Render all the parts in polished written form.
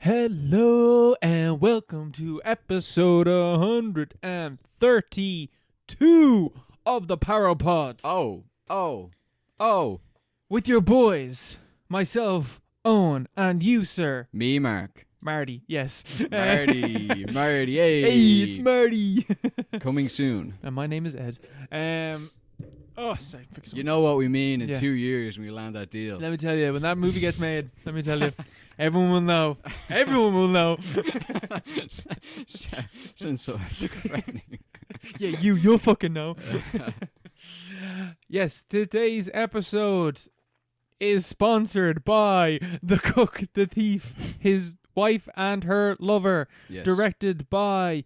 Hello and welcome to episode 132 of the Paropod. Oh. With your boys, myself, Owen, and you, sir. Me, Mark. Marty, yes. Marty, hey. Hey, it's Marty. Coming soon. And my name is Ed. Sorry, fix You know what we mean in Yeah. 2 years when we land that deal. Let me tell you, when that movie gets made, everyone will know. Everyone will know. Sounds so threatening. Yeah, you'll fucking know. Yes, today's episode is sponsored by the Cuck, the thief, his wife and her lover. Yes. Directed by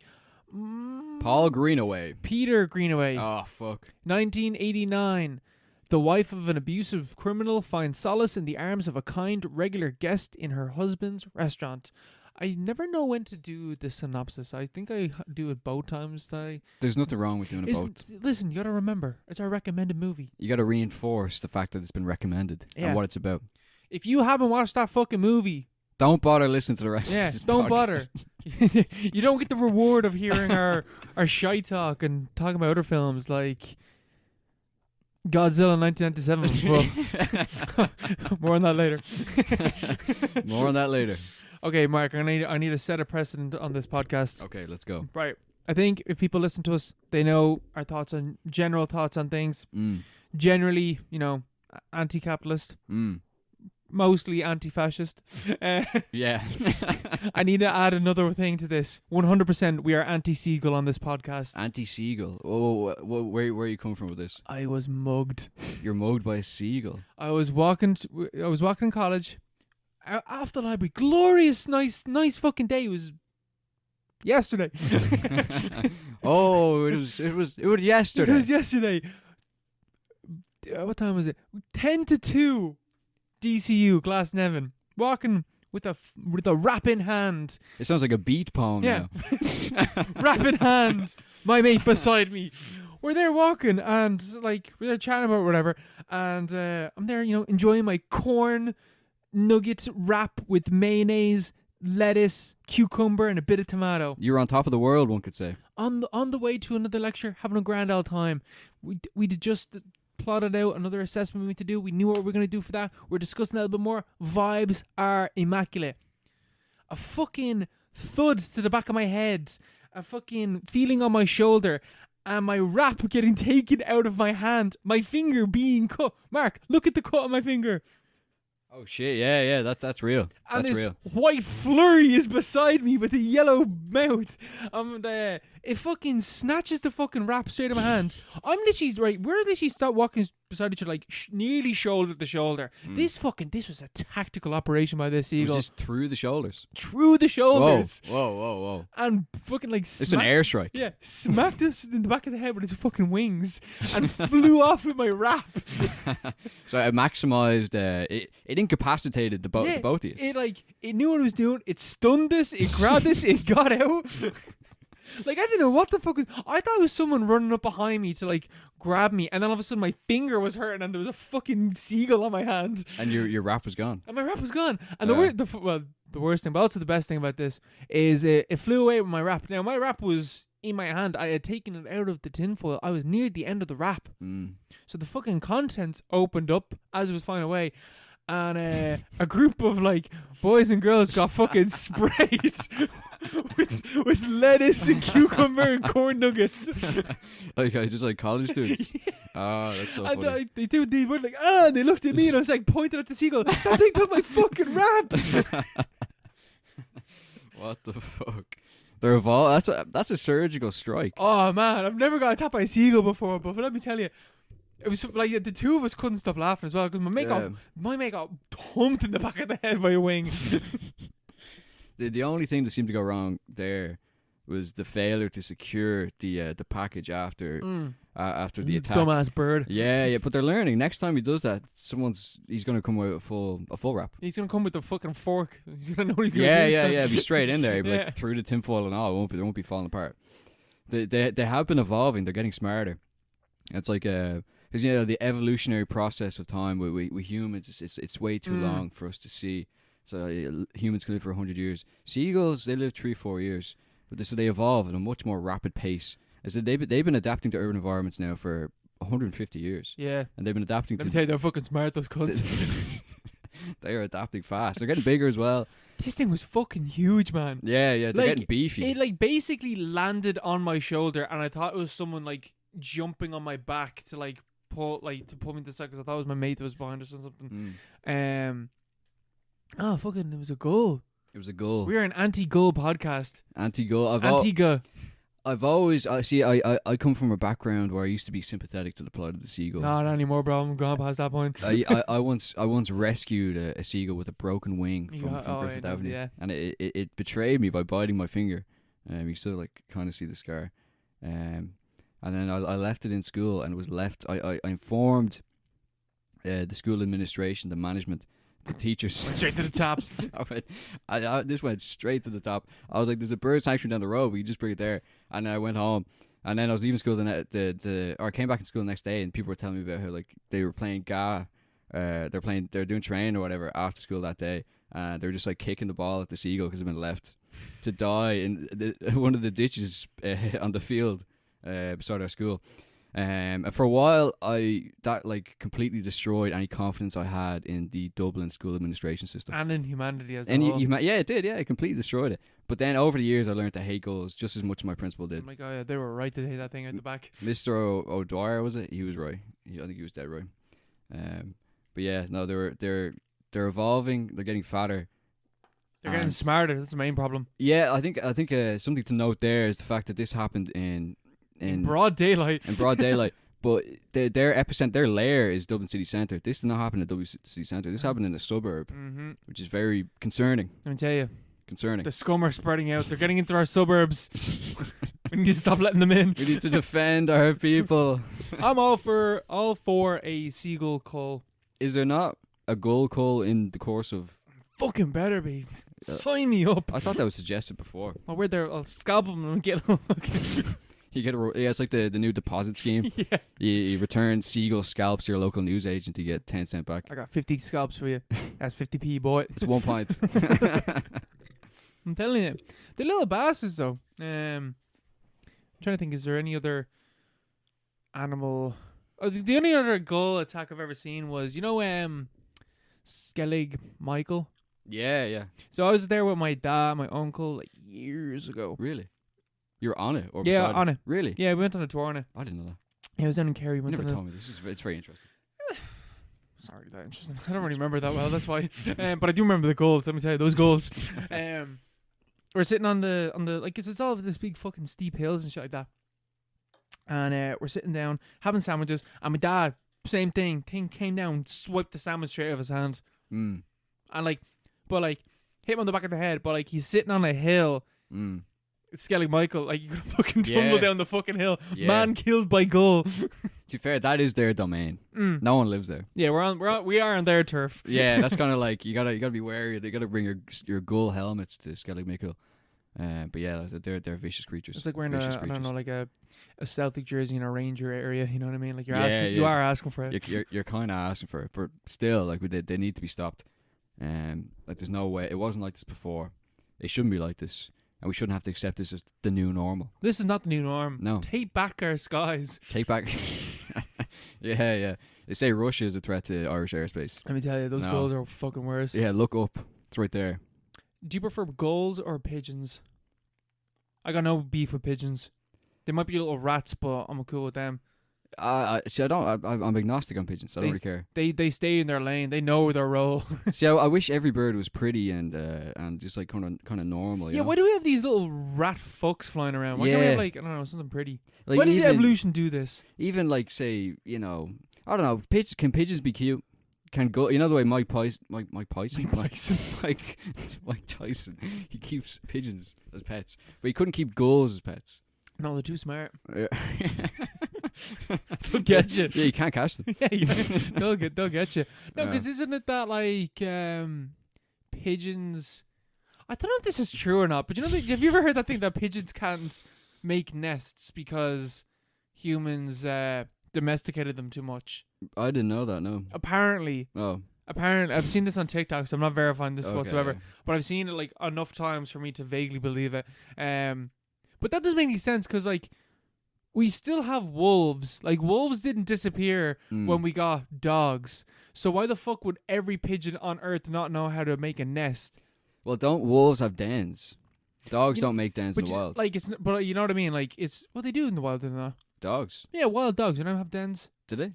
Paul Greenaway. Peter Greenaway. Oh, fuck. 1989. The wife of an abusive criminal finds solace in the arms of a kind, regular guest in her husband's restaurant. I never know when to do the synopsis. I think I do it both times. There's nothing wrong with doing it both. Listen, you gotta remember, it's our recommended movie. You got to reinforce the fact that it's been recommended and what it's about. If you haven't watched that fucking movie, Don't bother listening to the rest yeah, of this don't podcast. bother. You don't get the reward of hearing our shy talk and talking about other films like Godzilla 1997. Well, more on that later. More on that later. Okay, Mark, I need to set a precedent on this podcast. Okay, let's go. Right. I think if people listen to us, they know our general thoughts on things. Generally, anti-capitalist. Mostly anti-fascist. Yeah. I need to add another thing to this. 100% we are anti-seagull on this podcast. Anti-seagull. Oh, where are you coming from with this? I was mugged. You're mugged by a seagull. I was walking in college. After the library. Glorious, nice fucking day. It was yesterday. Oh, it was yesterday. It was yesterday. What time was it? 10 to 2. DCU, Glasnevin. Walking with a rap in hand. It sounds like a beat poem Yeah. now. Rap in hand. My mate beside me. We're there walking and we're there chatting about whatever. And I'm there, enjoying my corn nugget wrap with mayonnaise, lettuce, cucumber, and a bit of tomato. You're on top of the world, one could say. On the way to another lecture, having a grand old time. We did just plotted out another assessment we need to do. We knew what we were going to do for that. We're discussing that a little bit more. Vibes are immaculate. A fucking thud to the back of my head. A fucking feeling on my shoulder. And my wrap getting taken out of my hand. My finger being cut. Mark, look at the cut on my finger. Oh shit! Yeah, that's real. And That's this real. white flurry is beside me with a yellow mouth. It fucking snatches the fucking wrap straight out of my hand. We're literally start walking beside each other nearly shoulder to shoulder. This was a tactical operation by this It eagle. was just through the shoulders. Through the shoulders. Whoa. And fucking It's an airstrike. Yeah, smacked us in the back of the head with its fucking wings and flew off with my wrap. So it maximized. It incapacitated the both of you. It knew what it was doing. It stunned us. It grabbed us. It got out. I didn't know what the fuck was. I thought it was someone running up behind me to grab me, and then all of a sudden my finger was hurting, and there was a fucking seagull on my hand, And your wrap was gone. and my wrap was gone. And the worst thing, but also the best thing about this is it flew away with my wrap. Now my wrap was in my hand. I had taken it out of the tinfoil. I was near the end of the wrap, so the fucking contents opened up as it was flying away. And a group of boys and girls got fucking sprayed with lettuce and cucumber and corn nuggets. Just like college students. Oh, that's so funny. They were and they looked at me and I was pointing at the seagull. That thing took my fucking wrap. What the fuck? They're evolved. That's a surgical strike. Oh man, I've never got attacked by a seagull before, but let me tell you. It was the two of us couldn't stop laughing as well because my mate got thumped in the back of the head by a wing. The only thing that seemed to go wrong there was the failure to secure the package after the attack. Dumbass bird. Yeah, but they're learning. Next time he does that, he's gonna come with a full wrap. He's gonna come with the fucking fork. He's gonna know what he's gonna do. Yeah. Be straight in there. Be through the tinfoil and all. They won't be falling apart. They have been evolving. They're getting smarter. It's because the evolutionary process of time with humans, it's way too long for us to see So humans can live for 100 years. Seagulls, they live 3-4 years. But so they evolve at a much more rapid pace. As they've been adapting to urban environments now for 150 years. Yeah. And they've been adapting Let me tell you, they're fucking smart, those cunts. They are adapting fast. They're getting bigger as well. This thing was fucking huge, man. Yeah, they're getting beefy. It like basically landed on my shoulder, and I thought it was someone like jumping on my back to like pull me to the side, because I thought it was my mate that was behind us or something. Fucking, it was a goal. It was a goal. We are an anti-goal podcast. Anti-goal. I've always I come from a background where I used to be sympathetic to the plight of the seagull. Not anymore, bro. I'm gone past that point. I once rescued a seagull with a broken wing from Griffith Avenue, and it betrayed me by biting my finger. You still like kind of see the scar. And then I left it in school, and it was left. I informed the school administration, the management, the teachers. Went straight to the top. This went straight to the top. I was like, "There's a bird sanctuary down the road. We can just bring it there." And I went home, and then I was leaving school I came back in school the next day, and people were telling me about how like they were playing Ga. They're doing train or whatever after school that day. They were just like kicking the ball at the seagull because it had been left to die in one of the ditches on the field beside our school. And for a while, that like completely destroyed any confidence I had in the Dublin school administration system and in humanity as a whole. Yeah, it did. Yeah, it completely destroyed it. But then over the years, I learned to hate goals just as much as my principal did. Oh my god, they were right to hate that thing at the back. Mr. O'Dwyer, was it? He was right. I think he was dead right. But yeah, no, they're evolving. They're getting fatter. They're getting smarter. That's the main problem. Yeah, I think something to note there is the fact that this happened in broad daylight. In broad daylight. But their epicenter, their lair is Dublin city centre. This did not happen in Dublin city centre. This happened in a suburb, which is very concerning. Let me tell you. Concerning. The scum are spreading out. They're getting into our suburbs. We need to stop letting them in. We need to defend our people. I'm all for a seagull cull. Is there not a gull cull in the course of... Fucking better be. Sign me up. I thought that was suggested before. Oh, we're there. I'll scalp them and get them. You get it's like the new deposit scheme. Yeah. You return seagull scalps to your local newsagent to get 10 cents back. I got 50 scalps for you. That's 50p, boy. It's 1 pint. I'm telling you. The little bastards, though. I'm trying to think, is there any other animal... Oh, the only other gull attack I've ever seen was, Skellig Michael? Yeah. So I was there with my dad, my uncle, like years ago. Really? You were on it? Or yeah, on it. Really? Yeah, we went on a tour on it. I didn't know that. Yeah, I was down in Kerry. You never told me this. It's very interesting. It's not really that interesting. I don't really remember that well, that's why. But I do remember the goals, let me tell you, those goals. We're sitting on the like, 'cause it's all of this big fucking steep hills and shit like that. And we're sitting down, having sandwiches, and my dad, same thing came down, swiped the sandwich straight out of his hand. And hit him on the back of the head, but like, he's sitting on a hill. Skellig Michael, like, you could fucking tumble down the fucking hill. Yeah. Man killed by gull. To be fair, that is their domain. No one lives there. Yeah, we are on their turf. Yeah, that's kind of like, you gotta be wary. They gotta bring your gull helmets to Skellig Michael. But yeah, they're vicious creatures. It's like wearing a Celtic jersey in a Ranger area. You know what I mean? Like, you are asking for it. You're kind of asking for it, but still, like, they need to be stopped. Like, there's no way. It wasn't like this before. It shouldn't be like this. And we shouldn't have to accept this as the new normal. This is not the new norm. No. Take back our skies. Take back. Yeah. They say Russia is a threat to Irish airspace. Let me tell you, those gulls are fucking worse. Yeah, look up. It's right there. Do you prefer gulls or pigeons? I got no beef with pigeons. They might be little rats, but I'm cool with them. See, I'm agnostic on pigeons. So I don't really care. They stay in their lane. They know their role. See, I wish every bird was pretty and just like kind of normal. You know? Why do we have these little rat fucks flying around? Why can't we have, like, I don't know, something pretty? Like, why did evolution do this? Even like, say, I don't know. Can pigeons be cute? Can go? You know the way Mike Tyson, he keeps pigeons as pets, but he couldn't keep gulls as pets. No, they're too smart. Yeah. They'll get you. Yeah, you can't catch them. They'll get you. No, because isn't it that like pigeons? I don't know if this is true or not, but have you ever heard that thing that pigeons can't make nests because humans domesticated them too much? I didn't know that. No. Apparently. Oh. Apparently, I've seen this on TikTok, so I'm not verifying this Okay, whatsoever. yeah. But I've seen it like enough times for me to vaguely believe it. But that doesn't make any sense because like we still have wolves. Like wolves didn't disappear when we got dogs. So why the fuck would every pigeon on Earth not know how to make a nest? Well, don't wolves have dens? Dogs don't make dens in But the wild. like but you know what I mean? Like it's what they do in the wild, do they not? Dogs? Yeah, wild dogs. You don't have dens. Do they?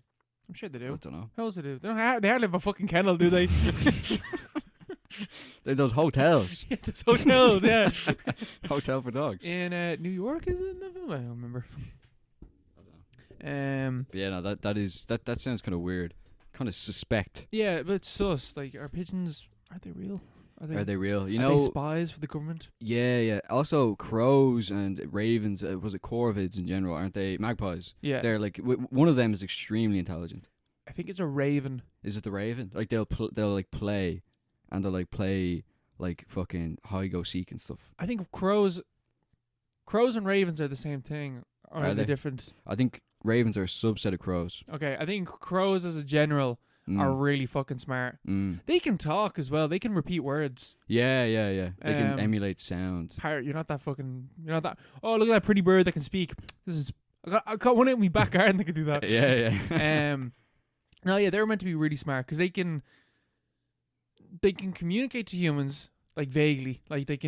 I'm sure they I do. don't know. How else they do? They hardly have a fucking kennel, do they? They're those hotels. Yeah, there's hotels. Yeah. Hotel for dogs. In New York, is it in the film? I don't remember. But yeah, no, that sounds kind of weird, kind of suspect. Yeah, but it's sus. Like, are pigeons? Are they real? Are they real? You are know, they spies for the government? Yeah, yeah. Also, crows and ravens. Was it corvids in general? Aren't they magpies? Yeah, They're like one of them is extremely intelligent. I think it's a raven. Is it the raven? Like they'll like play, and they'll like play like fucking hide go seek and stuff. I think crows and ravens are the same thing. Or are they different? I think ravens are a subset of crows. Okay, I think crows as a general are really fucking smart. They can talk as well. They can repeat words. Yeah. They can emulate sound. Parrot, you're not that. Oh, look at that pretty bird that can speak. I got one in my back garden that can do that. Yeah. No, yeah, they're meant to be really smart because they can communicate to humans like vaguely, like they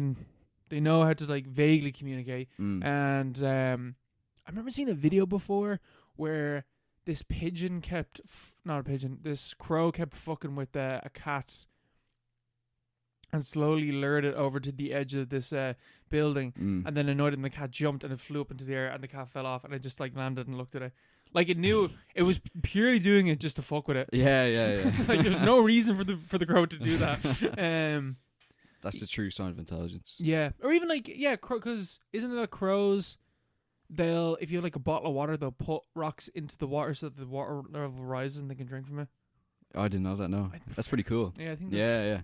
know how to like vaguely communicate. And I remember seeing a video before where this pigeon this crow kept fucking with a cat and slowly lured it over to the edge of this building, and then annoyed it, and the cat jumped and it flew up into the air and the cat fell off and it just like landed and looked at it. Like it knew it was purely doing it just to fuck with it. Yeah. Like there's no reason for the crow to do that. That's the true sign of intelligence. Yeah, or even like because isn't it that crows? If you have like a bottle of water, they'll put rocks into the water so that the water level rises and they can drink from it. Oh, I didn't know that. No, that's pretty cool. Yeah, I think. Yeah.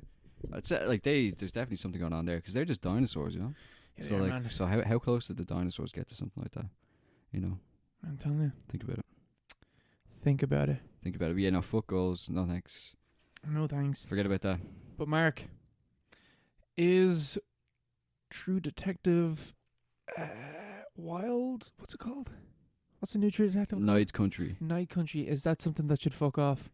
I'd say like there's definitely something going on there because they're just dinosaurs, you know. Yeah, so like, so how close did the dinosaurs get to something like that? You know. I'm telling you. Think about it. But yeah, no, fuck goals. No thanks. No thanks. Forget about that. But Mark, is True Detective Wild? What's it called? What's the new True Detective called? Night Country. Night Country. Is that something that should fuck off?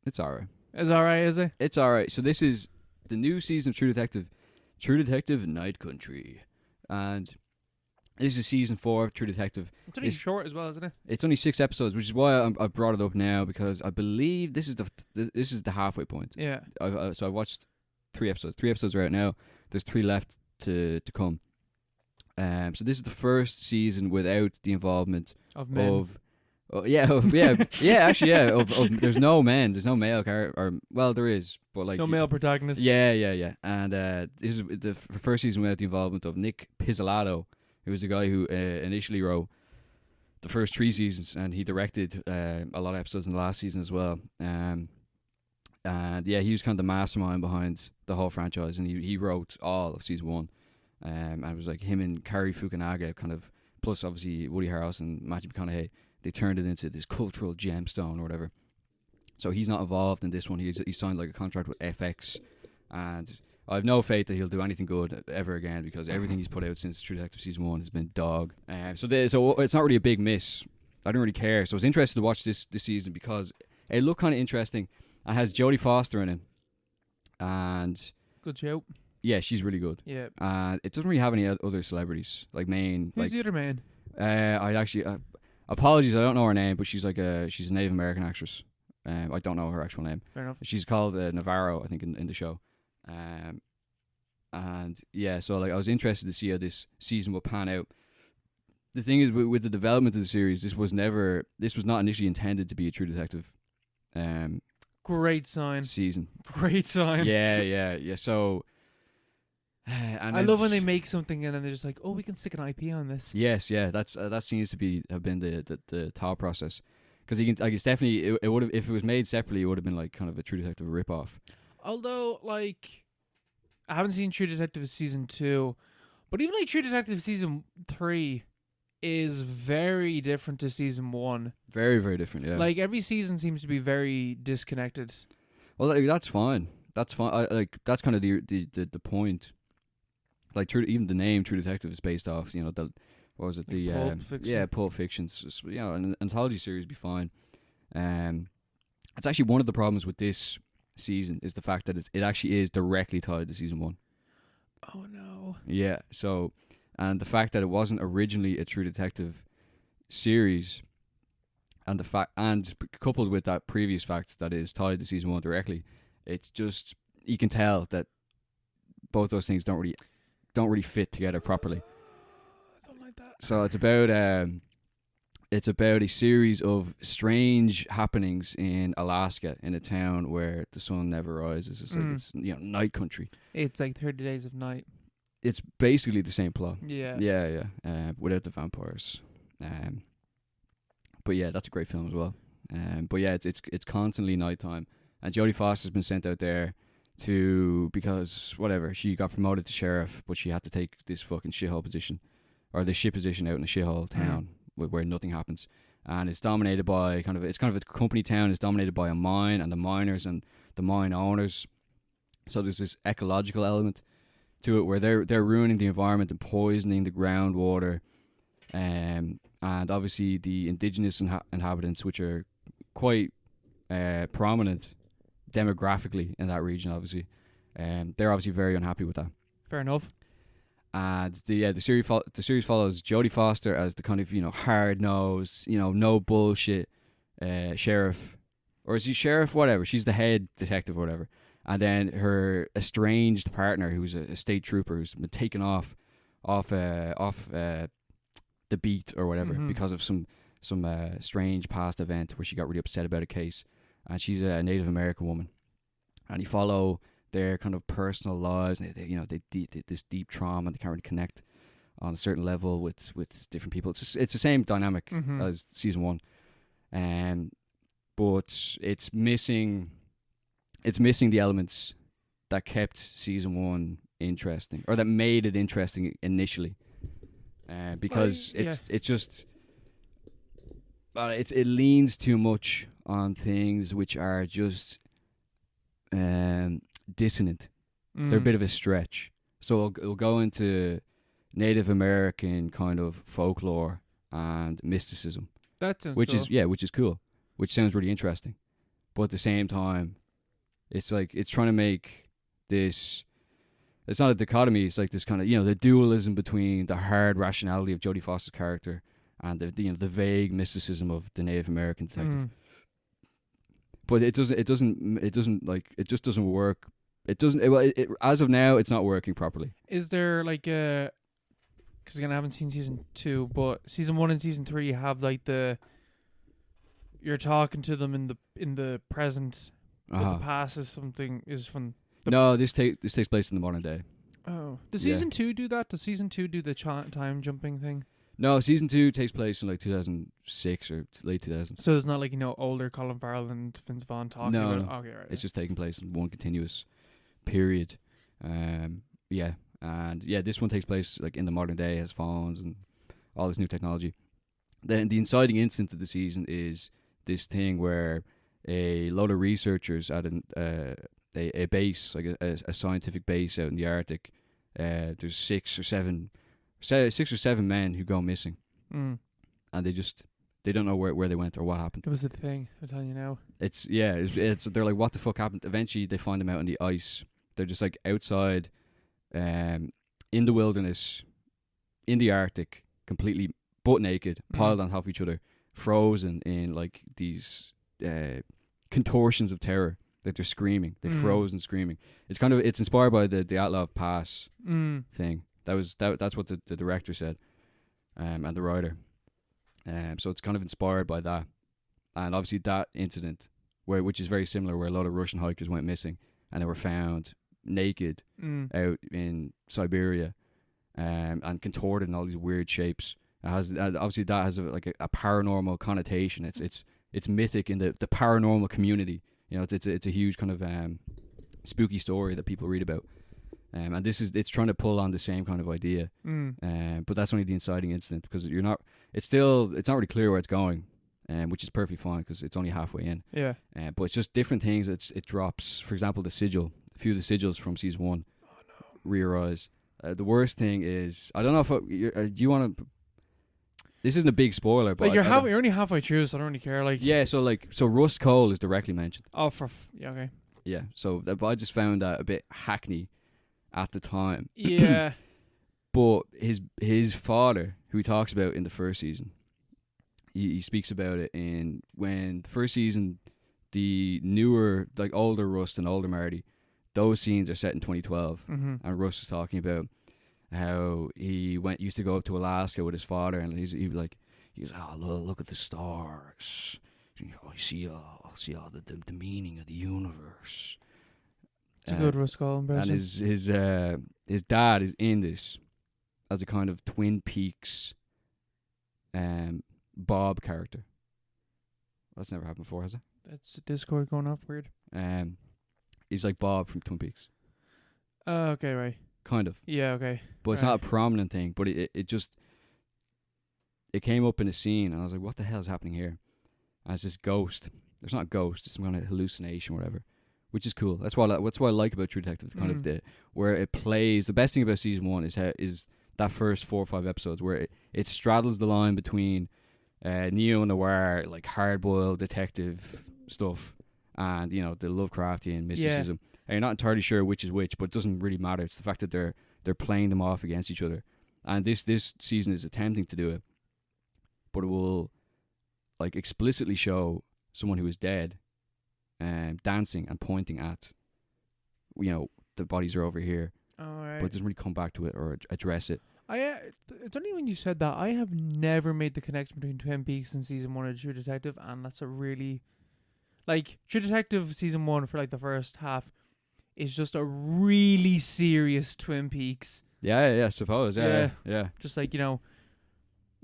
It's alright. It's alright, is it? It's alright. So this is the new season of True Detective Night Country. And this is season 4 of True Detective. It's only short as well, isn't it? It's only 6 episodes, which is why I brought it up now, because I believe this is the halfway point. Yeah. So I watched 3 episodes. 3 episodes are out now. There's 3 left to come. So this is the first season without the involvement of men. There's no men. There's no male character. Or well, there is, but like no male protagonists. Yeah. And this is the first season without the involvement of Nick Pizzolatto, who was the guy who initially wrote the first 3 seasons, and he directed a lot of episodes in the last season as well. And yeah, he was kind of the mastermind behind the whole franchise, and he wrote all of season 1. And it was like him and Cary Fukunaga, kind of, plus obviously Woody Harrelson and Matthew McConaughey. They turned it into this cultural gemstone or whatever. So he's not involved in this one. He signed like a contract with FX, and I have no faith that he'll do anything good ever again, because everything he's put out since True Detective season 1 has been dog. So it's not really a big miss. I don't really care. So I was interested to watch this season because it looked kind of interesting. It has Jodie Foster in it, and good show. Yeah, she's really good. Yeah. And it doesn't really have any other celebrities like main. Who's the other man? I actually. Apologies, I don't know her name, but she's a Native American actress. I don't know her actual name. Fair enough. She's called Navarro, I think, in the show. And yeah, so like I was interested to see how this season will pan out. The thing is, with the development of the series, this was not initially intended to be a True Detective. Great sign. Season. Great sign. Yeah. So. And I love when they make something and then they're just like, oh, we can stick an IP on this. Yes, yeah, that seems to have been the thought process, because you can, like, it's definitely it would have, if it was made separately, it would have been like kind of a True Detective ripoff. Although, like, I haven't seen True Detective season 2, but even like True Detective season 3, is very different to season 1. Very, very different. Yeah. Like every season seems to be very disconnected. Well, like, that's fine. That's fine. That's kind of the point. Like, even the name True Detective is based off, you know, what was it? Like Pulp Fiction. Pulp Fiction. You know, an anthology series would be fine. It's actually one of the problems with this season is the fact that it actually is directly tied to season 1. Oh no. Yeah. So, and the fact that it wasn't originally a True Detective series, and coupled with that previous fact that it is tied to season 1 directly, it's just, you can tell that both those things don't really fit together properly. I don't like that. So it's about a series of strange happenings in Alaska, in a town where the sun never rises. It's like it's, you know, night country. It's like 30 Days of Night. It's basically the same plot. Yeah. Yeah. Without the vampires. But yeah, that's a great film as well. But yeah, it's constantly nighttime, and Jodie Foster's been sent out there because whatever, she got promoted to sheriff, but she had to take this fucking shithole position, or this shit position out in a shithole town where nothing happens, and it's dominated by it's kind of a company town. It's dominated by a mine and the miners and the mine owners. So there's this ecological element to it where they're ruining the environment and poisoning the groundwater, and obviously the indigenous inhabitants, which are quite prominent demographically in that region, obviously, they're obviously very unhappy with that. Fair enough. And the series follows Jodie Foster as the kind of, you know, hard nosed, you know, no bullshit sheriff, or is he sheriff? Whatever. She's the head detective or whatever. And then her estranged partner, who's a state trooper, who's been taken off the beat or whatever because of some strange past event where she got really upset about a case, and she's a Native American woman, and you follow their kind of personal lives, and they this deep trauma, and they can't really connect on a certain level with different people. It's the same dynamic as season 1, but it's missing the elements that kept season 1 interesting, or that made it interesting initially. Because it leans too much on things which are just dissonant. They're a bit of a stretch. So it'll go into Native American kind of folklore and mysticism. That sounds which cool. Which is cool, which sounds really interesting. But at the same time, it's like it's trying to make this. It's not a dichotomy. It's like this kind of, you know, the dualism between the hard rationality of Jodie Foster's character and the vague mysticism of the Native American detective. But it just doesn't work. As of now, it's not working properly. Is there like because again, I haven't seen season 2, but season 1 and season 3 have like you're talking to them in the present, but the past is from. No, this takes place in the modern day. Oh, does season 2 do that? Does season 2 do the time jumping thing? No, season 2 takes place in like 2006 or late 2000s. So it's not like, you know, older Colin Farrell and Vince Vaughn talking about it? Okay, right. It's just taking place in one continuous period. And this one takes place like in the modern day, has phones and all this new technology. Then the inciting incident of the season is this thing where a lot of researchers at a base, like a scientific base out in the Arctic, there's 6 or 7 men who go missing, and they don't know where they went or what happened. It was a thing, I'm telling you now. It's they're like, what the fuck happened? Eventually they find them out on the ice. They're just like outside, in the wilderness, in the Arctic, completely butt naked, piled on top of each other, frozen in like these contortions of terror. Like they're screaming, they're frozen screaming. It's inspired by the Dyatlov Pass thing. That's what the director said, and the writer. So it's kind of inspired by that, and obviously that incident, which is very similar, where a lot of Russian hikers went missing and they were found naked out in Siberia, and contorted in all these weird shapes. Obviously that has a paranormal connotation. It's mythic in the paranormal community. You know, it's a huge kind of spooky story that people read about, and it's trying to pull on the same kind of idea, but that's only the inciting incident, because it's not really clear where it's going, which is perfectly fine because it's only halfway in. Yeah. But it's just different things. It drops. For example, a few of the sigils from season 1 re-arise. The worst thing is, I don't know if do you want to. This isn't a big spoiler, but Like you're only halfway through, so I don't really care. Like yeah, so Rust Cole is directly mentioned. Oh, yeah, okay. Yeah, so but I just found that a bit hackney at the time. Yeah. But his father, who he talks about in the first season, he speaks about it when the first season, the newer, like older Rust and older Marty, those scenes are set in 2012, and Rust is talking about how he used to go up to Alaska with his father, and he was oh look at the stars, I see all the meaning of the universe. It's a good Rust Cole impression. And his dad is in this as a kind of Twin Peaks Bob character. That's never happened before, has it? That's Discord going off weird. He's like Bob from Twin Peaks. Okay, right. Kind of. Yeah, okay. But it's not a prominent thing, but it just came up in a scene, and I was like, what the hell is happening here? And it's this ghost. It's not a ghost, it's some kind of hallucination or whatever, which is cool. That's what I like about True Detective, kind of where it plays. The best thing about season 1 is that first 4 or 5 episodes where it straddles the line between neo-noir, like hard-boiled detective stuff, and the Lovecraftian mysticism. Yeah. And you're not entirely sure which is which, but it doesn't really matter. It's the fact that they're playing them off against each other. And this season is attempting to do it, but it will like explicitly show someone who is dead dancing and pointing at the bodies are over here. Right. But it doesn't really come back to it or address it. It's only when you said that I have never made the connection between Twin Peaks and season 1 of True Detective, and that's a really True Detective season 1 for like the first half is just a really serious Twin Peaks. Yeah, I suppose. Yeah. Just like, you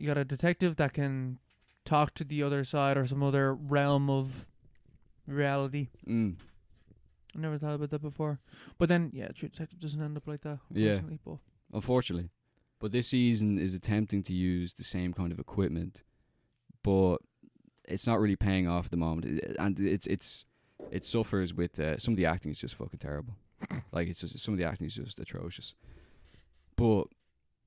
got a detective that can talk to the other side or some other realm of reality. I never thought about that before. But then, True Detective doesn't end up like that, unfortunately. Yeah, unfortunately. But this season is attempting to use the same kind of equipment, but it's not really paying off at the moment. And it suffers with some of the acting is just fucking terrible. Like it's just some of the acting is just atrocious. But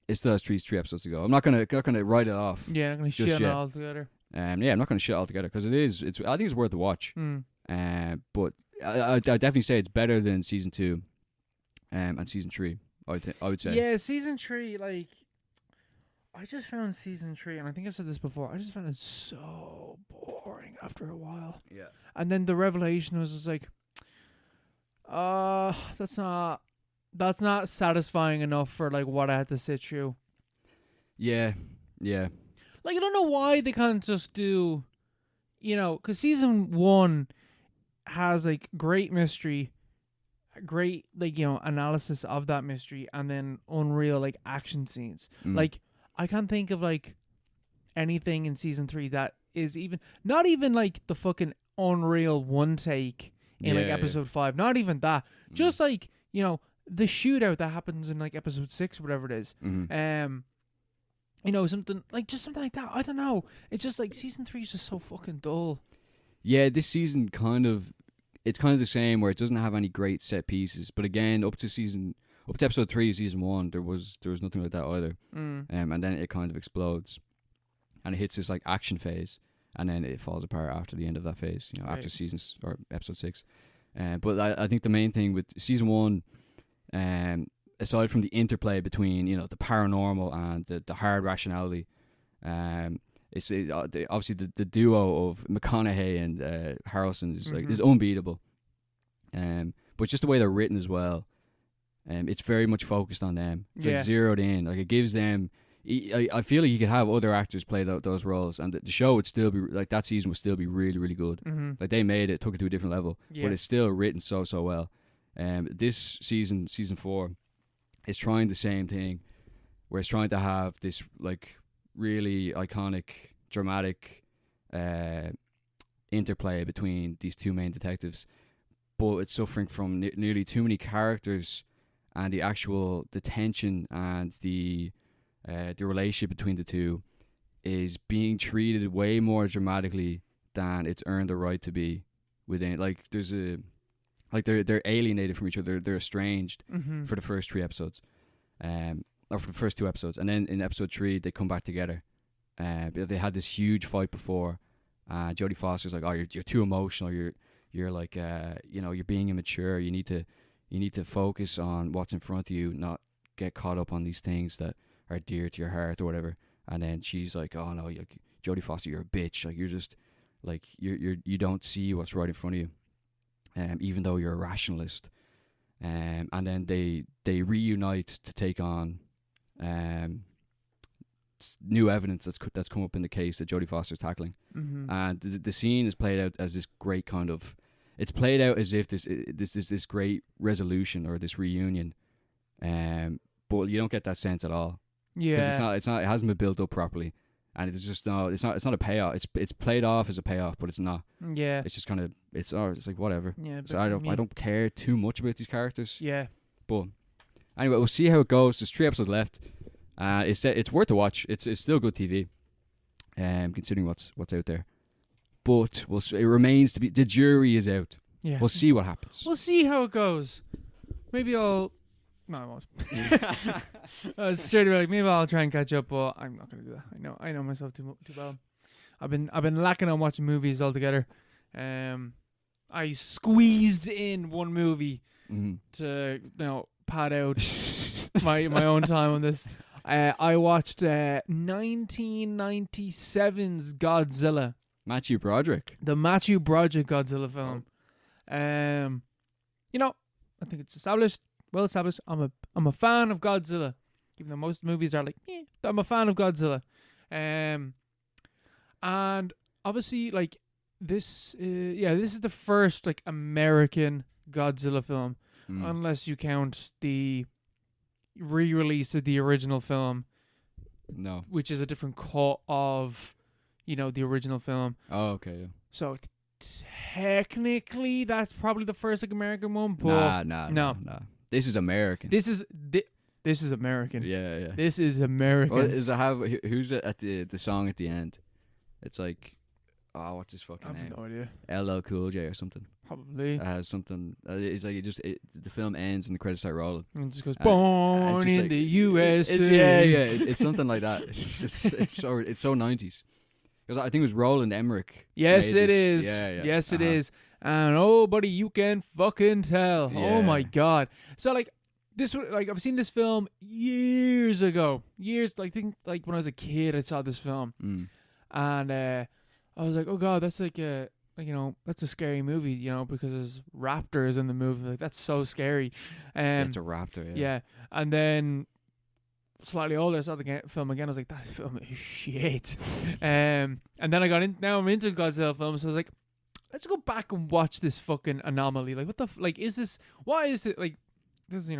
it still has three episodes to go. I'm not gonna write it off. Yeah, I'm gonna shit on it altogether. I'm not gonna shit altogether because I think it's worth a watch. But I definitely say it's better than season 2, and season 3. I would say. Yeah, season 3, like I just found season 3, and I think I said this before, I just found it so boring after a while. Yeah. And then the revelation was just like, that's not satisfying enough for like what I had to sit through. Yeah. Like I don't know why they can't just do, because season 1 has like great mystery, great analysis of that mystery, and then unreal like action scenes. Like I can't think of like anything in season 3 that is not even like the fucking unreal one take in episode 5. Not even that. Just like the shootout that happens in like episode 6 or whatever it is. Something like that. I don't know. It's just like season 3 is just so fucking dull. Yeah, this season it's kind of the same where it doesn't have any great set pieces. But again, up to episode 3 of season 1, there was nothing like that either. And then it kind of explodes, and it hits this like action phase, and then it falls apart after the end of that phase. After seasons or episode 6. But I think the main thing with season 1, aside from the interplay between the paranormal and the hard rationality, it's obviously the duo of McConaughey and Harrelson is unbeatable. But just the way they're written as well, it's very much focused on them. It's like zeroed in. Like it gives them. I feel like you could have other actors play those roles, and the show would still be like that season would still be really, really good. Like they took it to a different level, but it's still written so well. This season 4, is trying the same thing, where it's trying to have this like really iconic, dramatic interplay between these two main detectives, but it's suffering from nearly too many characters, and the tension and the relationship between the two is being treated way more dramatically than it's earned the right to be within. Like there's a like they're alienated from each other. They're estranged for the first 3 episodes, or for the first 2 episodes, and then in episode 3 they come back together. They had this huge fight before. Jodie Foster's like, "Oh, you're too emotional. You're like, you're being immature. You need to focus on what's in front of you, not get caught up on these things that are dear to your heart or whatever." And then she's like, "Oh no, Jodie Foster, you're a bitch. Like you're just like you don't see what's right in front of you, even though you're a rationalist." And then they reunite to take on new evidence that's come up in the case that Jodie Foster's tackling. And the scene is played out as this great kind of, it's played out as if this is this great resolution or this reunion, but you don't get that sense at all. Yeah, it's not it hasn't been built up properly, and it's just it's not a payoff. It's played off as a payoff, but it's not. Yeah, It's just kind of it's like whatever. yeah. So I don't care too much about these characters. Yeah, But anyway, we'll see how it goes. There's 3 episodes left. It's worth a watch. It's still good TV, considering what's out there. But it remains to be. The jury is out. yeah. We'll see what happens. We'll see how it goes. Maybe I'll. No, I won't. Straight away, like, maybe I'll try and catch up, but I'm not gonna do that. I know myself too well. I've been lacking on watching movies altogether. I squeezed in one movie to pad out my own time on this. I watched 1997's Godzilla. Matthew Broderick. The Matthew Broderick Godzilla film. I think it's well established. I'm a fan of Godzilla, even though most movies are like, I'm a fan of Godzilla. And obviously, like this is the first like American Godzilla film, unless you count the re-release of the original film. No. Which is a different cut of, the original film. Oh, okay. Yeah. So technically, that's probably the first like American one. But No. This is American. This is American. Yeah. This is American. Well, is it who's it at the song at the end? It's like, what's his fucking name? I have no idea. LL Cool J or something. Probably. Something. It's like the film ends and the credits start rolling. And it just goes, born in the USA. It's something like that. It's just it's so 90s. Because I think it was Roland Emmerich. Yes, it is. Yeah. Yes, it is. And oh, buddy, you can fucking tell. Yeah. Oh my god. So like this, like I've seen this film years ago. I think like when I was a kid, I saw this film, and I was like, oh god, that's like that's a scary movie, because there's raptors in the movie. Like that's so scary. It's a raptor. Yeah. And then slightly older, I saw the film again. I was like, that film is shit. And then I got in. Now I'm into Godzilla films, so I was like, let's go back and watch this fucking anomaly. Like, what the is this? Why is it like this? Is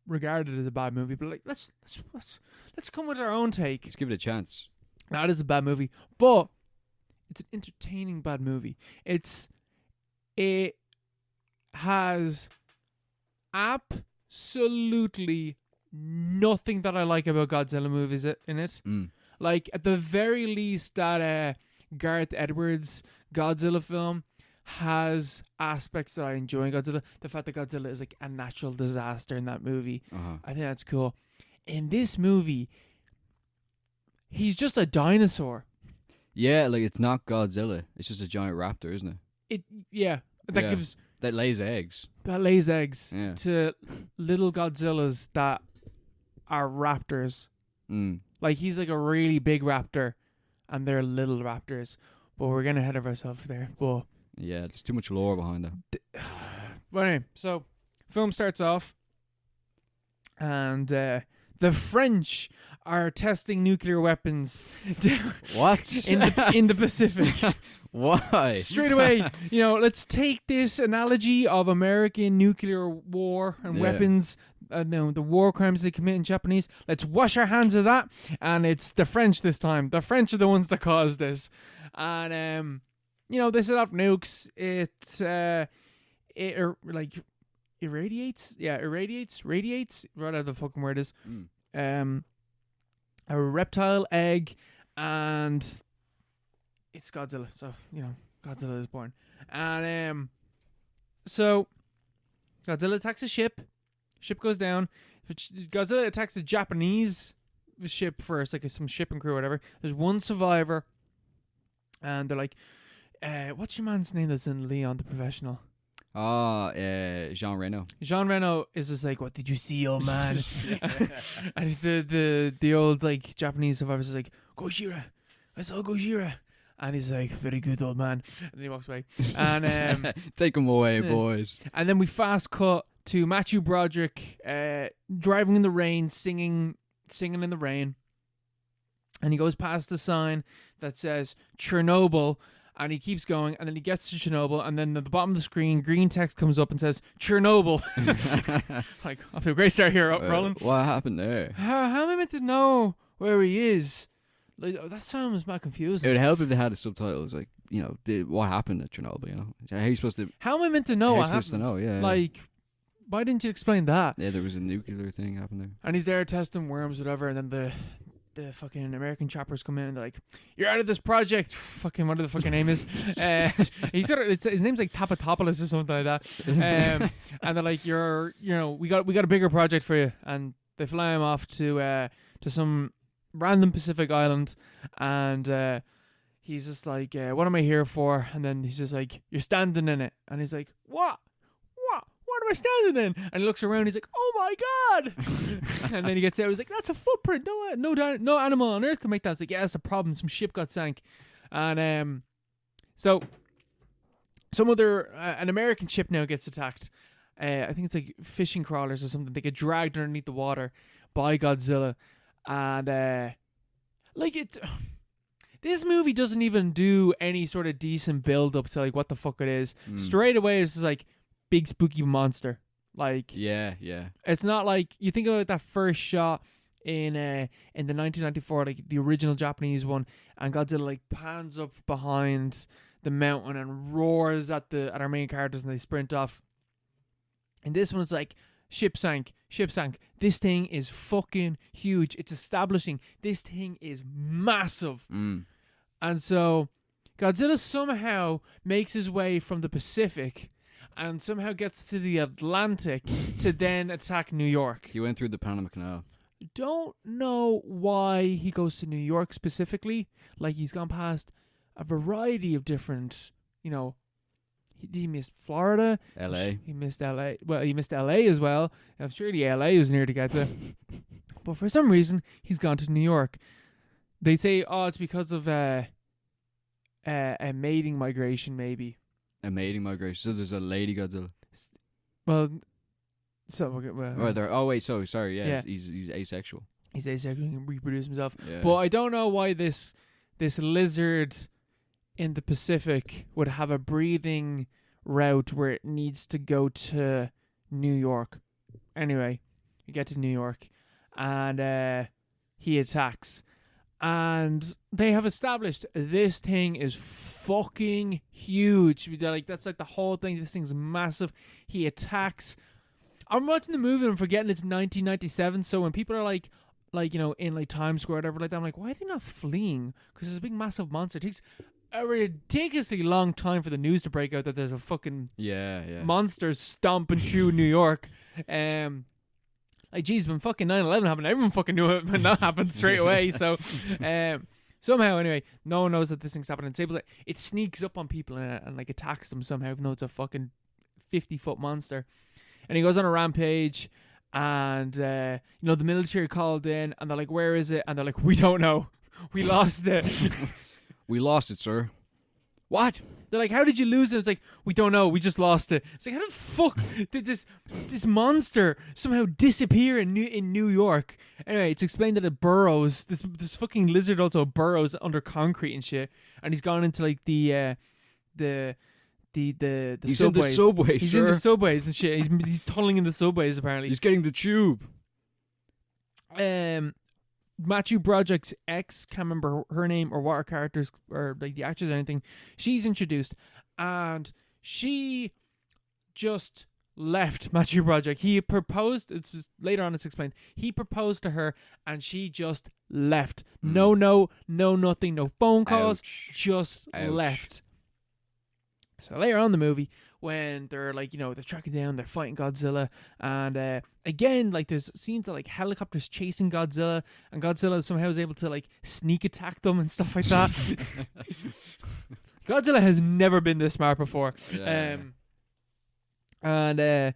regarded as a bad movie, but like let's come with our own take. Let's give it a chance. That is a bad movie, but it's an entertaining bad movie. It has absolutely nothing that I like about Godzilla movies in it. Like at the very least, that Gareth Edwards Godzilla film has aspects that I enjoy in Godzilla. The fact that Godzilla is like a natural disaster in that movie, I think that's cool. In this movie, he's just a dinosaur. Yeah, like it's not Godzilla. It's just a giant raptor, isn't it? That lays eggs. That lays eggs to little Godzillas that are raptors. Like he's like a really big raptor, and they're little raptors. But we're getting ahead of ourselves there. But yeah, there's too much lore behind that. But anyway, so film starts off, and the French are testing nuclear weapons. What? in the Pacific. Why? Straight away, let's take this analogy of American nuclear war and weapons, the war crimes they commit in Japanese. Let's wash our hands of that, and it's the French this time. The French are the ones that caused this, and they set off nukes. It irradiates, radiates, whatever the fucking word is. A reptile egg and it's Godzilla. So Godzilla is born, and so Godzilla attacks a ship. Ship goes down. Godzilla attacks a Japanese ship first, like some shipping crew or whatever. There's one survivor, and they're like, what's your man's name that's in Leon the Professional? Jean Reno. Jean Reno is just like, what did you see, old man? And the old like Japanese survivors is like, Gojira, I saw Gojira. And he's like, very good, old man. And then he walks away. And take him away, boys. And then we fast cut to Matthew Broderick driving in the rain, singing in the rain. And he goes past a sign that says Chernobyl. And he keeps going. And then he gets to Chernobyl. And then at the bottom of the screen, green text comes up and says Chernobyl. Like, off to a great start here, Roland. What happened there? How am I meant to know where he is? Like, that sounds mad confusing. It would help if they had the subtitles, like, what happened at Chernobyl, How are you supposed to... How am I meant to know what happened? Supposed to know, yeah. Like, why didn't you explain that? Yeah, there was a nuclear thing happening there. And he's there testing worms, whatever, and then the fucking American choppers come in and they're like, you're out of this project. Fucking, whatever the fucking name is. His name's like Tapatopoulos or something like that. And they're like, we got a bigger project for you. And they fly him off to some random Pacific island, and he's just like, what am I here for? And then he's just like, you're standing in it. And he's like, what am I standing in? And he looks around, he's like, oh my god. And then he gets out, he's like, that's a footprint. No animal on earth can make that. It's like, yeah, that's a problem, some ship got sank. And so some other an American ship now gets attacked. I think it's like fishing crawlers or something. They get dragged underneath the water by Godzilla. And this movie doesn't even do any sort of decent build up to like what the fuck it is. Straight away, it's just like big spooky monster. Like, yeah. It's not like you think about that first shot in the 1994, like the original Japanese one, and Godzilla like pans up behind the mountain and roars at our main characters, and they sprint off. And this one's like, ship sank. This thing is fucking huge. It's establishing this thing is massive. And so Godzilla somehow makes his way from the Pacific and somehow gets to the Atlantic to then attack New York. He went through the Panama Canal. Don't know why he goes to New York specifically. Like, he's gone past a variety of different, he missed Florida. L.A. He missed L.A. Well, he missed L.A. as well. I'm sure the L.A. was near to get to. But for some reason, he's gone to New York. They say, it's because of a mating migration, maybe. A mating migration. So there's a lady Godzilla. Well, so... sorry. Yeah. He's asexual. He's asexual. He can reproduce himself. Yeah. But I don't know why this lizard in the Pacific would have a breathing route where it needs to go to New York. Anyway, you get to New York and he attacks. And they have established this thing is fucking huge. That's like the whole thing. This thing's massive. He attacks. I'm watching the movie and I'm forgetting it's 1997. So when people are like in like Times Square or whatever like that, I'm like, why are they not fleeing? Because there's a big massive monster. It takes a ridiculously long time for the news to break out that there's a fucking monster stomping through New York. Like, geez, when fucking 9/11 happened, everyone fucking knew it would not happen straight away. So somehow, anyway, no one knows that this thing's happening. It sneaks up on people and like attacks them somehow, even though it's a fucking 50-foot monster. And he goes on a rampage, and the military called in, and they're like, "Where is it?" And they're like, "We don't know. We lost it." We lost it, sir. What? They're like, how did you lose it? It's like, we don't know. We just lost it. It's like, how the fuck did this monster somehow disappear in New York? Anyway, it's explained that it burrows. This fucking lizard also burrows under concrete and shit. And he's gone into like the He's subways. in the subways, He's sir. in the subways and shit. He's tunneling in the subways apparently. He's getting the tube. Matthew Broderick's ex, can't remember her name or what her characters or like the actors or anything, she's introduced and she just left Matthew Broderick. He proposed. It was later on. It's explained. He proposed to her, and she just left. No, nothing. No phone calls. Ouch. Just Ouch. left. So later on in the movie, when they're like, they're tracking down, they're fighting Godzilla, and again, like there's scenes of like helicopters chasing Godzilla, and Godzilla somehow is able to like sneak attack them and stuff like that. Godzilla has never been this smart before. Yeah. And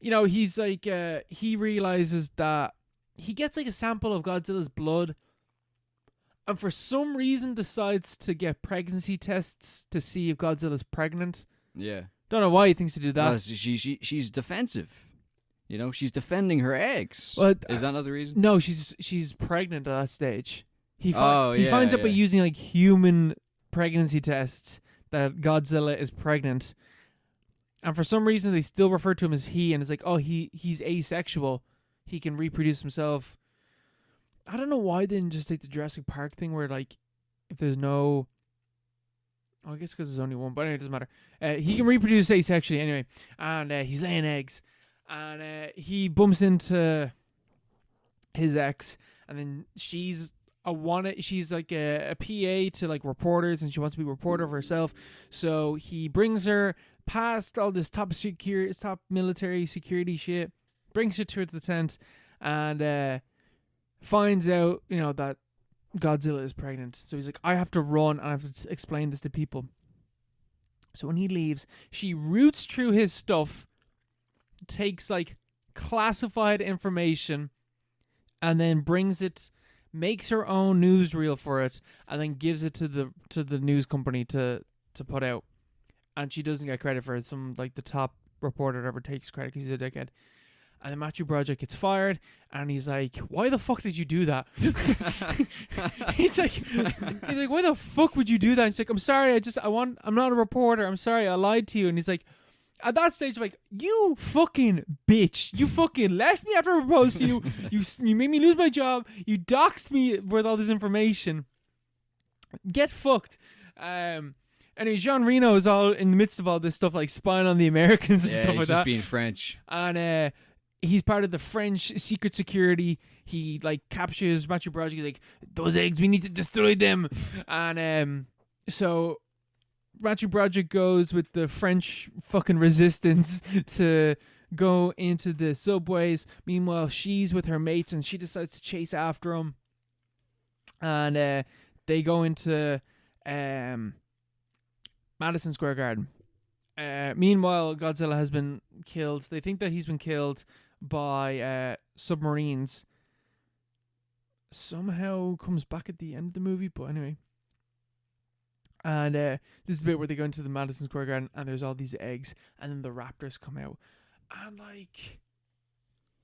he's like, he realizes that he gets like a sample of Godzilla's blood, and for some reason decides to get pregnancy tests to see if Godzilla's pregnant. Yeah. Don't know why he thinks to do that. Well, she's defensive. She's defending her eggs. Well, is that another reason? No, she's pregnant at that stage. He yeah, finds out by yeah. using like human pregnancy tests that Godzilla is pregnant. And for some reason they still refer to him as he, and it's like, oh, he's asexual. He can reproduce himself. I don't know why they didn't just take the Jurassic Park thing where like if there's no, I guess because there's only one, but anyway, it doesn't matter. He can reproduce asexually anyway, and he's laying eggs, and he bumps into his ex, and then she's like a PA to like reporters, and she wants to be a reporter of herself, so he brings her past all this top military security shit, brings her to the tent, and finds out that Godzilla is pregnant. So he's like, I have to run and I have to explain this to people. So when he leaves, she roots through his stuff, takes like classified information, and then makes her own newsreel for it, and then gives it to the news company to put out. And she doesn't get credit for it. Some like the top reporter ever takes credit because he's a dickhead. And then Matthew Broderick gets fired, and he's like, "Why the fuck did you do that?" he's like, "Why the fuck would you do that?" And she's like, "I'm sorry, I'm not a reporter. I'm sorry, I lied to you." And he's like, at that stage, I'm like, "You fucking bitch! You fucking left me after I proposed to you. You made me lose my job. You doxed me with all this information. Get fucked." Anyway, Jean Reno is all in the midst of all this stuff, like spying on the Americans and stuff like that. He's just being French. And he's part of the French secret security. He like captures Matthew Broderick. He's like, "Those eggs, we need to destroy them." And so Matthew Broderick goes with the French fucking resistance to go into the subways. Meanwhile, she's with her mates, and she decides to chase after him. And they go into Madison Square Garden. Meanwhile, Godzilla has been killed. They think that he's been killed by submarines. Somehow comes back at the end of the movie, but anyway. And this is the bit where they go into the Madison Square Garden, and there's all these eggs, and then the raptors come out. And like,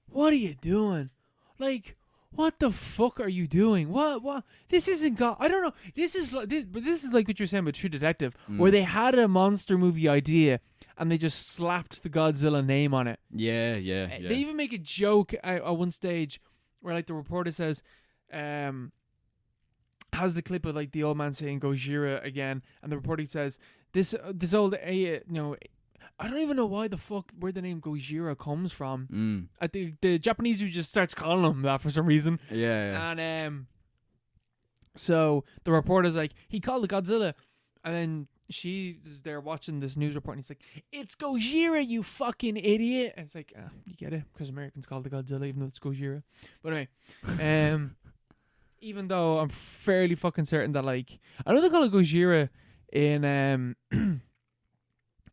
what are you doing? Like, what the fuck are you doing? What? This isn't I don't know. This is like what you're saying about True Detective, where they had a monster movie idea and they just slapped the Godzilla name on it. Yeah. They even make a joke at one stage where like the reporter says, has the clip of like the old man saying Gojira again, and the reporter says this old I don't even know where the name Gojira comes from. I think the Japanese who just starts calling him that for some reason. Yeah. And so the reporter's like, he called it Godzilla, and then she is there watching this news report, and he's like, "It's Gojira, you fucking idiot!" And it's like, you get it, because Americans call it Godzilla even though it's Gojira. But anyway, even though I'm fairly fucking certain that like I know they call it Gojira in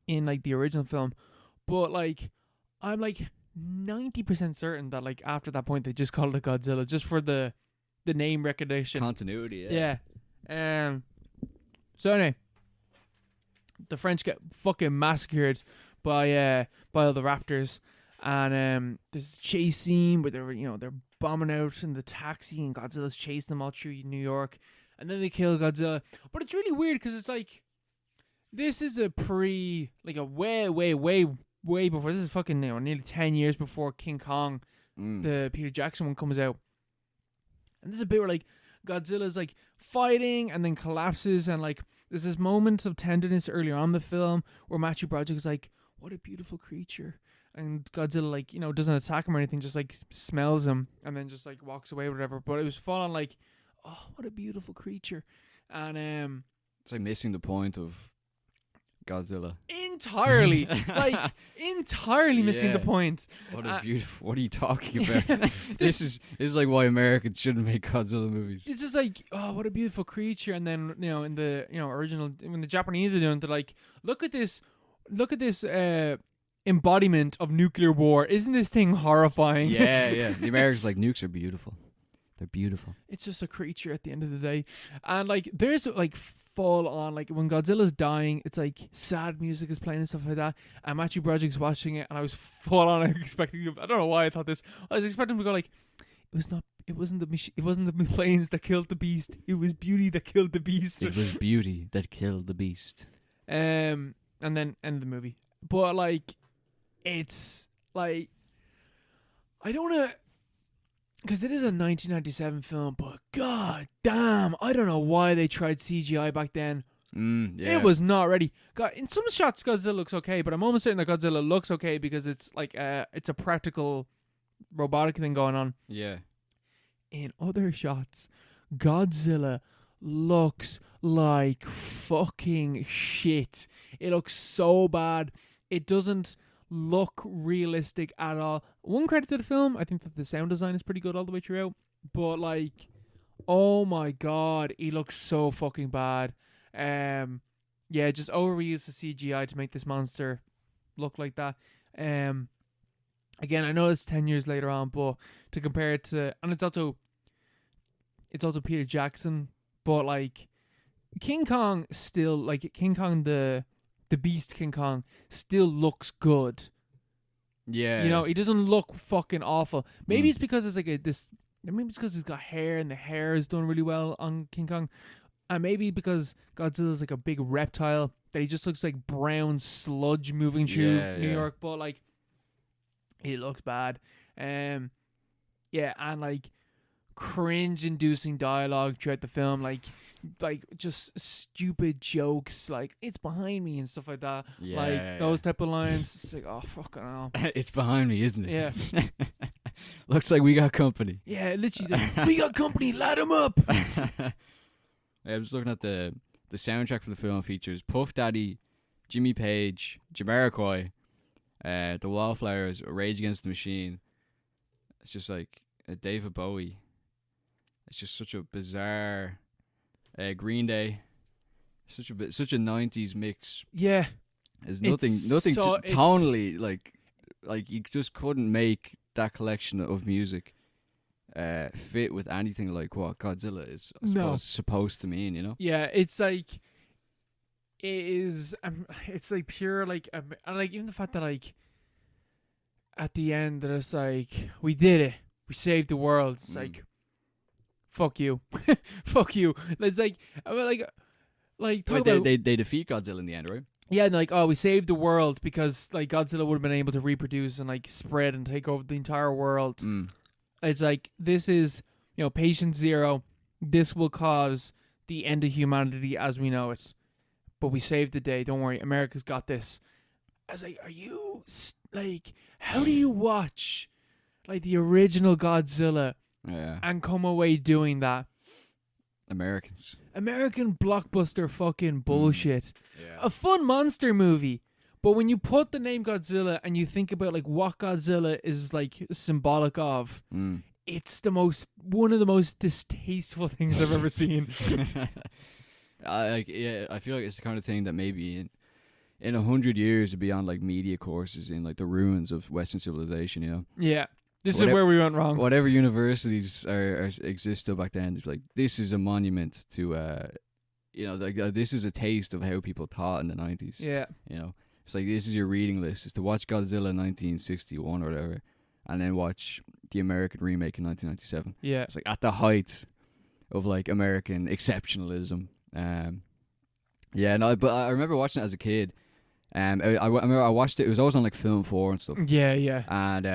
in like the original film, but like I'm like 90% certain that like after that point they just called it Godzilla just for the name recognition, continuity. Yeah. So anyway, the French get fucking massacred by all the raptors, and there's a chase scene where they're bombing out in the taxi, and Godzilla's chasing them all through New York, and then they kill Godzilla. But it's really weird because it's like, this is a way before. This is fucking nearly 10 years before King Kong, the Peter Jackson one, comes out. And there's a bit where like Godzilla's like fighting and then collapses, and like there's this moment of tenderness earlier on in the film where Matthew Broderick is like, "What a beautiful creature," and Godzilla like doesn't attack him or anything, just like smells him and then just like walks away or whatever. But it was full on like, oh, what a beautiful creature, and It's like missing the point of Godzilla. entirely entirely missing the Yeah. point. What Uh, a beautiful. What are you talking about? This is like why Americans shouldn't make Godzilla movies. It's just like, oh, what a beautiful creature. And then, in the, original, when the Japanese are doing it, they're like, look at this embodiment of nuclear war. Isn't this thing horrifying? Yeah. The Americans like nukes are beautiful. They're beautiful. It's just a creature at the end of the day. And like, there's like full on, like when Godzilla's dying, it's like sad music is playing and stuff like that. And Matthew Broderick's watching it, and I was full on expecting him. I don't know why I thought this. I was expecting him to go like, it wasn't the planes that killed the beast. It was beauty that killed the beast. It was beauty that killed the beast. And then end the movie. But like, it's like, I don't know, because it is a 1997 film. But god damn, I don't know why they tried CGI back then. Yeah. It was not ready. God, in some shots, Godzilla looks okay, but I'm almost certain that Godzilla looks okay because it's like it's a practical robotic thing going on. Yeah. In other shots, Godzilla looks like fucking shit. It looks so bad. It doesn't look realistic at all. One credit to the film, I think that the sound design is pretty good all the way throughout. But like, oh my god, he looks so fucking bad. Yeah, just overused the CGI to make this monster look like that. Again, I know it's 10 years later on, but to compare it to, and it's also Peter Jackson, but like King Kong still, like King Kong the Beast King Kong still looks good. Yeah. He doesn't look fucking awful. Maybe it's because it's like maybe it's because he's got hair and the hair is done really well on King Kong. And maybe because Godzilla's like a big reptile that he just looks like brown sludge moving through New York, but like it looks bad. Yeah, and like cringe-inducing dialogue throughout the film, like just stupid jokes, like it's behind me and stuff like that. Like those type of lines. It's like, oh fucking hell. It's behind me, isn't it? Yeah. Looks like we got company. Yeah, literally. We got company. Light 'em up. I was looking at the soundtrack for the film. Features Puff Daddy, Jimmy Page, Jamiroquai, the Wallflowers, Rage Against the Machine. It's just like David Bowie. It's just such a bizarre Green Day. Such a 90s mix. Yeah. There's nothing tonally like you just couldn't make that collection of music fit with anything like what Godzilla is supposed to mean, Yeah, it's like it is. It's like pure like, and like even the fact that like at the end that it's like we did it, we saved the world. It's like fuck you, fuck you. It's like talk about they defeat Godzilla in the end, right? Yeah, and like, oh, we saved the world because like Godzilla would have been able to reproduce and like spread and take over the entire world. It's like, this is, patient zero. This will cause the end of humanity as we know it. But we saved the day. Don't worry. America's got this. I was like, are you, like, how do you watch, like, the original Godzilla and come away doing that? American blockbuster fucking bullshit. Yeah. A fun monster movie. But when you put the name Godzilla and you think about like what Godzilla is like symbolic of, it's one of the most distasteful things I've ever seen. I feel like it's the kind of thing that maybe in 100 years it'd be on like media courses in like the ruins of Western civilization, Yeah. This is where we went wrong. Whatever universities exist still back then, it's like, this is a monument to, this is a taste of how people thought in the 90s. Yeah. It's like, this is your reading list. It's to watch Godzilla 1961 or whatever, and then watch the American remake in 1997. Yeah. It's like at the height of like American exceptionalism. But I remember watching it as a kid. I remember I watched it. It was always on like Film 4 and stuff. Yeah, yeah. And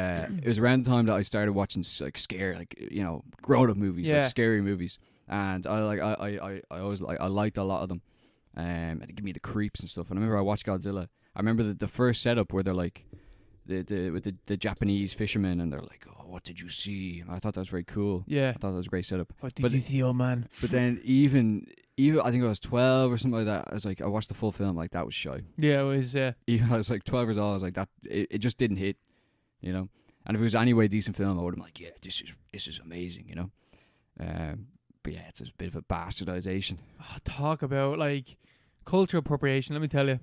it was around the time that I started watching like scary, like grown-up movies, like scary movies. And I always I liked a lot of them. And it gave me the creeps and stuff. And I remember I watched Godzilla. I remember the first setup where they're like the Japanese fishermen, and they're like, "Oh, what did you see?" I thought that was very cool. Yeah. I thought that was a great setup. What did you see, old man? But then even I think I was 12 or something like that. I was like, I watched the full film, like that was shy. Yeah, it was. Even I was like 12 years old. I was like that. It just didn't hit, you know. And if it was anyway a decent film, I would have been like, yeah, this is amazing, you know. But yeah, it's a bit of a bastardization. Oh, talk about like cultural appropriation. Let me tell you.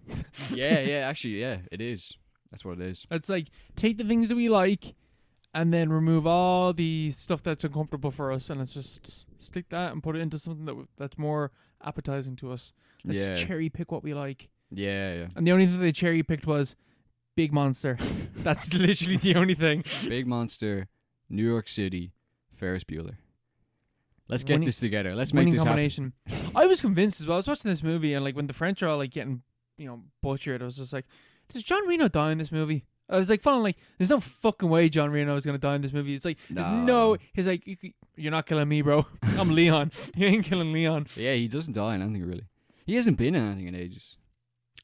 yeah, actually, yeah, it is. That's what it is. It's like take the things that we like, and then remove all the stuff that's uncomfortable for us, and let's just stick that and put it into something that's more appetizing to us. Let's cherry pick what we like. Yeah. And the only thing they cherry picked was Big Monster. That's literally the only thing. Big Monster, New York City, Ferris Bueller. Let's get this together. Let's make this combination. I was convinced as well. I was watching this movie, and like when the French are all like getting, butchered, I was just like, does John Reno die in this movie? I was like, following like, there's no fucking way John Reno is gonna die in this movie. It's like, there's no. He's like, you're not killing me, bro. I'm Leon. You ain't killing Leon. Yeah, he doesn't die in anything really. He hasn't been in anything in ages.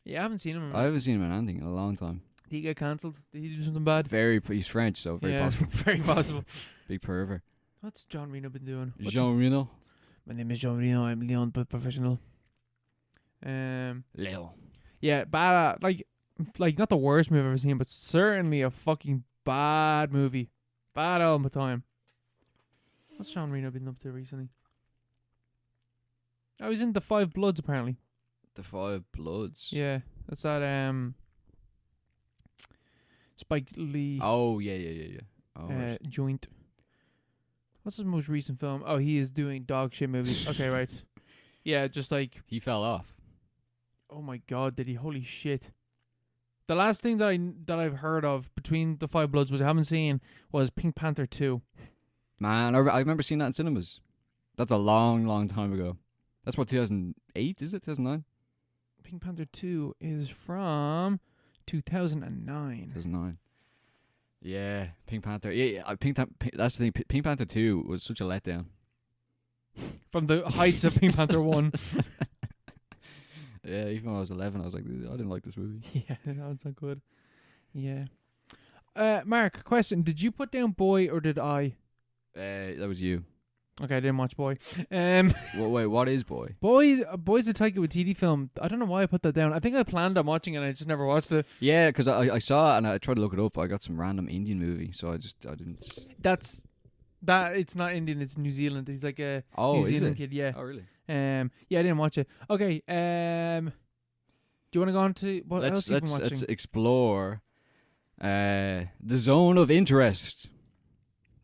Yeah, I haven't seen him. I haven't seen him in anything in a long time. Did he get cancelled? Did he do something bad? He's French, so very possible. Very possible. Big pervert. What's John Reno been doing? Jean Reno? My name is John Reno. I'm Leon, but professional. Leo. Yeah, bad. Like not the worst movie I've ever seen, but certainly a fucking bad movie. Bad all the time. What's John Reno been up to recently? I was in The Five Bloods apparently. The Five Bloods. Yeah, that's that. Spike Lee. Oh yeah. Oh, right. Joint. What's his most recent film? Oh, he is doing dog shit movies. Okay, right. Yeah, just like he fell off. Oh my god, did he? Holy shit! The last thing that I've heard of between The Five Bloods, which I haven't seen, was Pink Panther 2. Man, I remember seeing that in cinemas. That's a long time ago. That's what 2008 is it? 2009. Pink Panther 2 is from 2009. 2009. Yeah, Pink Panther. Yeah, that's the thing. Pink Panther 2 was such a letdown. From the heights of Pink Panther 1. Yeah, even when I was 11, I was like, I didn't like this movie. Yeah, that's not good. Yeah. Mark, question. Did you put down Boy or did I? That was you. Okay, I didn't watch Boy. Wait, what is Boy? Boy's a Taika Waititi film. I don't know why I put that down. I think I planned on watching it and I just never watched it. Yeah, because I saw it and I tried to look it up. I got some random Indian movie, so I didn't. It's not Indian, it's New Zealand. He's like a New Zealand kid, yeah. Oh, really? Yeah, I didn't watch it. Okay, do you want to go on to what else you've been watching? Let's explore the zone of interest.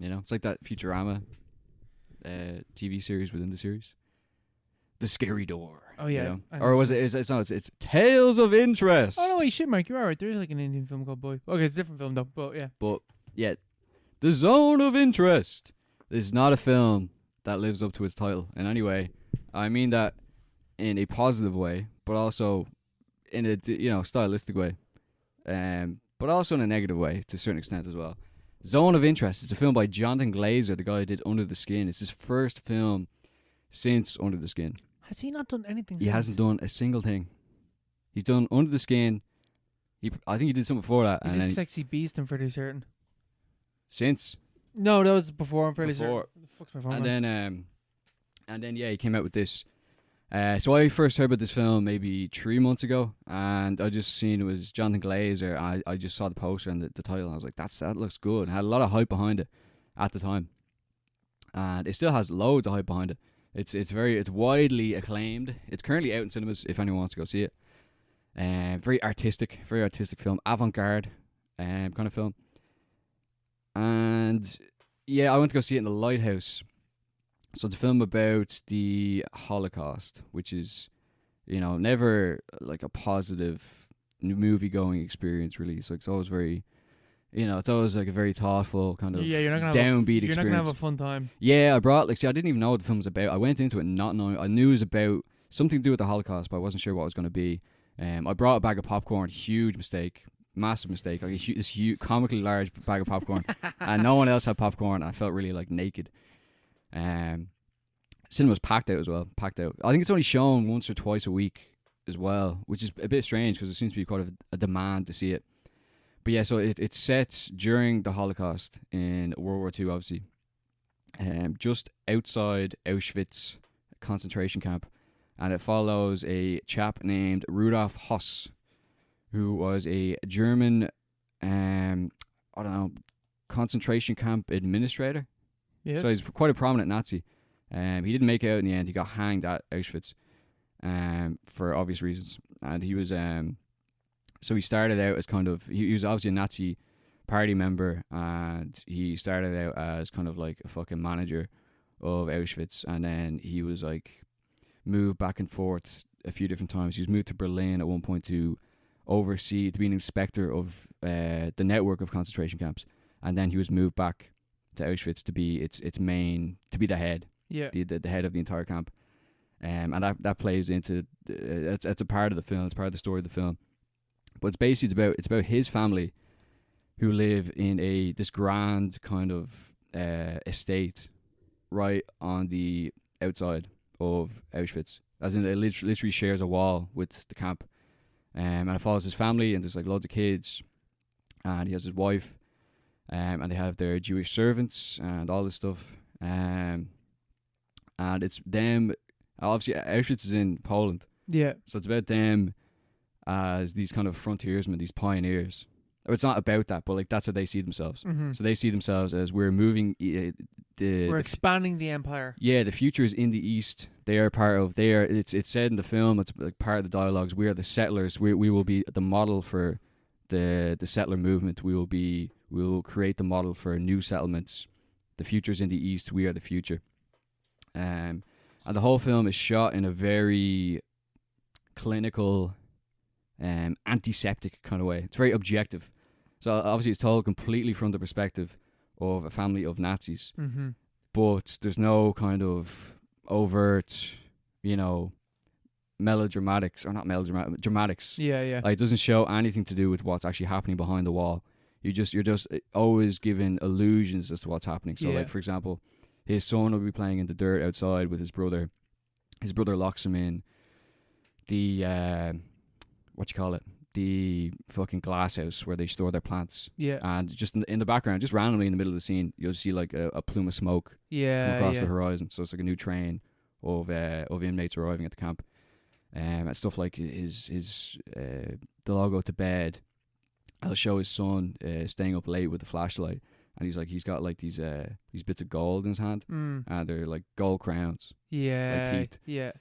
You know, it's like that Futurama TV series within the series. The Scary Door. Oh yeah. You know? Or was it? It's Tales of Interest. Oh no, wait, shit, Mike, you're alright. There is like an Indian film called Boy. Okay, it's a different film though, but yeah. But yeah, The Zone of Interest is not a film that lives up to its title in any way. I mean that in a positive way, but also in a stylistic way, but also in a negative way to a certain extent as well. Zone of Interest is a film by Jonathan Glazer, the guy who did Under the Skin. It's his first film since Under the Skin. Has he not done anything He since? hasn't done a single thing. He's done Under the Skin. I think he did something before that. He did Sexy Beast, I'm fairly certain. Since? No, that was before, I'm fairly certain. The fuck's my phone, and then he came out with this. So I first heard about this film maybe 3 months ago, and I just seen it was Jonathan Glazer. I just saw the poster and the title, and I was like, that looks good. It had a lot of hype behind it at the time, and it still has loads of hype behind it. It's widely acclaimed. It's currently out in cinemas if anyone wants to go see it. Very artistic film, avant-garde kind of film. And yeah, I went to go see it in the Lighthouse. So it's a film about the Holocaust, which is, never like a positive movie-going experience, really. So it's always very, it's always like a very thoughtful kind of downbeat experience. You're not gonna have a fun time. Yeah, I didn't even know what the film was about. I went into it not knowing. I knew it was about something to do with the Holocaust, but I wasn't sure what it was going to be. I brought a bag of popcorn. Huge mistake. Massive mistake. Like this huge, comically large bag of popcorn. And no one else had popcorn. I felt really like naked. Cinema was packed out as well. Packed out. I think it's only shown once or twice a week as well, which is a bit strange because there seems to be quite a demand to see it. But yeah, so it's set during the Holocaust in World War II, obviously. Just outside Auschwitz concentration camp. And it follows a chap named Rudolf Höss, who was a German, concentration camp administrator. Yeah. So he's quite a prominent Nazi. He didn't make it out in the end. He got hanged at Auschwitz for obvious reasons. And he was... so he started out as kind of... He was obviously a Nazi party member, and he started out as kind of like a fucking manager of Auschwitz, and then he was like moved back and forth a few different times. He was moved to Berlin at one point to be an inspector of the network of concentration camps, and then he was moved back to Auschwitz to be to be the head, the head of the entire camp, and that plays into it's a part of the film. It's part of the story of the film, but it's basically it's about his family, who live in this grand kind of estate right on the outside of Auschwitz. As in, it literally shares a wall with the camp. And it follows his family, and there's like loads of kids. And he has his wife. And they have their Jewish servants and all this stuff. And it's them. Obviously, Auschwitz is in Poland. Yeah. So it's about them as these kind of frontiersmen, these pioneers. It's not about that, but like that's how they see themselves. Mm-hmm. So they see themselves as we're moving. We're expanding the empire. Yeah, the future is in the east. They are part of. It's said in the film. It's like part of the dialogues. We are the settlers. We will be the model for the settler movement. We will create the model for new settlements. The future is in the east. We are the future. And the whole film is shot in a very clinical, antiseptic kind of way. It's very objective. So obviously it's told completely from the perspective of a family of Nazis. Mm-hmm. But there's no kind of overt, dramatics. Yeah, yeah. Like, it doesn't show anything to do with what's actually happening behind the wall. You're just always given illusions as to what's happening. So like, for example, his son will be playing in the dirt outside with his brother. His brother locks him in the the fucking glass house where they store their plants. Yeah. And just in the background, just randomly in the middle of the scene, you'll see like a plume of smoke come across the horizon. So it's like a new train of inmates arriving at the camp. And stuff like the logo to bed. I'll show his son staying up late with the flashlight, and he's got like these bits of gold in his hand, and they're like gold crowns. Yeah. Like teeth. Yeah.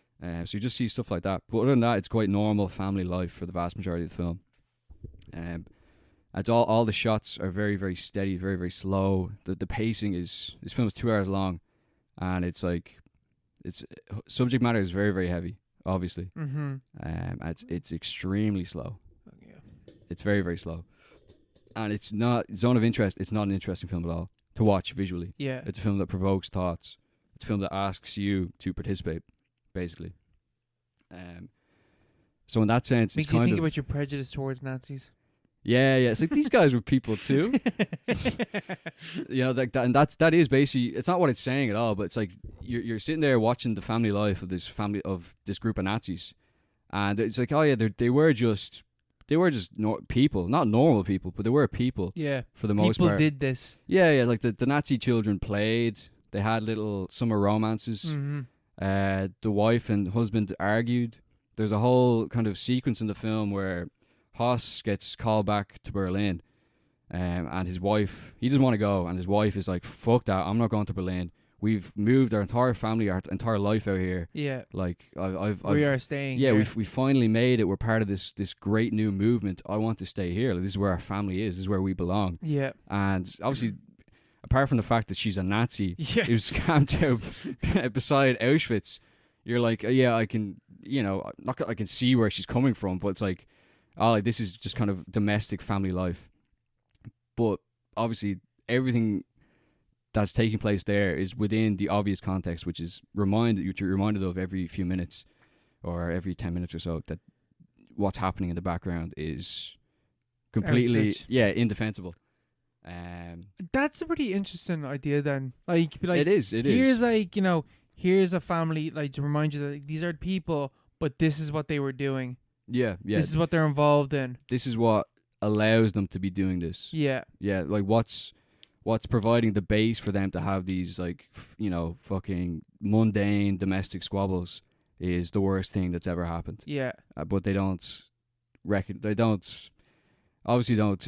So you just see stuff like that. But other than that, it's quite normal family life for the vast majority of the film. It's all the shots are very, very steady, very, very slow. The pacing this film is 2 hours long, and it's subject matter is very, very heavy, obviously. Mm-hmm. It's extremely slow. Oh, yeah. It's very, very slow. And it's not Zone of Interest. It's not an interesting film at all to watch visually. Yeah. It's a film that provokes thoughts. It's a film that asks you to participate, basically. So in that sense, makes it's you kind think of about your prejudice towards Nazis. yeah. It's like these guys were people too. Like that, and that is basically. It's not what it's saying at all, but it's like you're sitting there watching the family life of this group of Nazis, and it's like, oh yeah, they were just people, not normal people, but they were people. Yeah, for the most part. People did this. Yeah. Like the Nazi children played. They had little summer romances. Mm-hmm. The wife and husband argued. There's a whole kind of sequence in the film where Haas gets called back to Berlin, and his wife, he doesn't want to go, and his wife is like, fuck that, I'm not going to Berlin. We've moved our entire family, our entire life out here. Yeah. Like, we are staying yeah, here. we finally made it. We're part of this great new movement. I want to stay here. Like, this is where our family is. This is where we belong. Yeah. And obviously, apart from the fact that she's a Nazi who's camped out beside Auschwitz, you're like, yeah, I can, I can see where she's coming from, but it's like, this is just kind of domestic family life. But obviously, everything that's taking place there is within the obvious context, which is you're reminded of every few minutes or every 10 minutes or so, that what's happening in the background is completely, indefensible. That's a pretty interesting idea then. Like it is. Here's like, here's a family, like, to remind you that, like, these are people, but this is what they were doing. Yeah. This is what they're involved in. This is what allows them to be doing this. Yeah. Yeah, like what's providing the base for them to have these like fucking mundane domestic squabbles is the worst thing that's ever happened. Yeah. But they don't obviously don't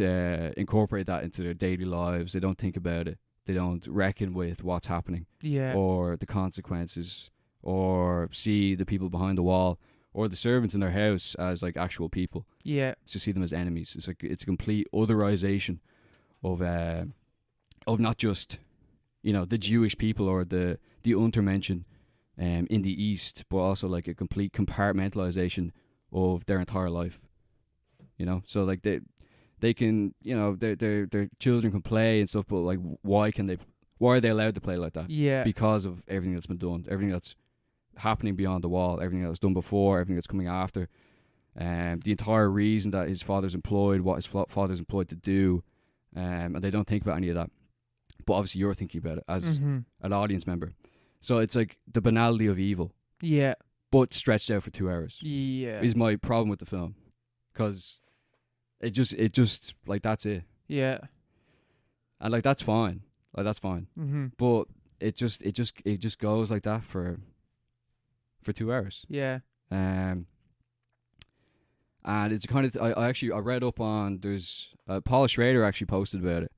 incorporate that into their daily lives. They don't think about it. They don't reckon with what's happening. Yeah. Or the consequences, or see the people behind the wall, or the servants in their house as like actual people. Yeah. To see them as enemies. It's like it's a complete otherization of not just the Jewish people or the Untermenschen in the East, but also like a complete compartmentalization of their entire life. So like they can their children can play and stuff, but like why are they allowed to play like that? Yeah. Because of everything that's been done, everything that's happening beyond the wall, everything that was done before, everything that's coming after. The entire reason that his father's employed, what his father's employed to do, and they don't think about any of that. But obviously you're thinking about it as an audience member. So it's like the banality of evil. Yeah. But stretched out for 2 hours. Yeah. Is my problem with the film. Because it just like, that's it. Yeah. And like, that's fine. Like, that's fine. Mm-hmm. But it just goes like that for 2 hours. Yeah. And it's kind of I read up on, there's Paul Schrader actually posted about it,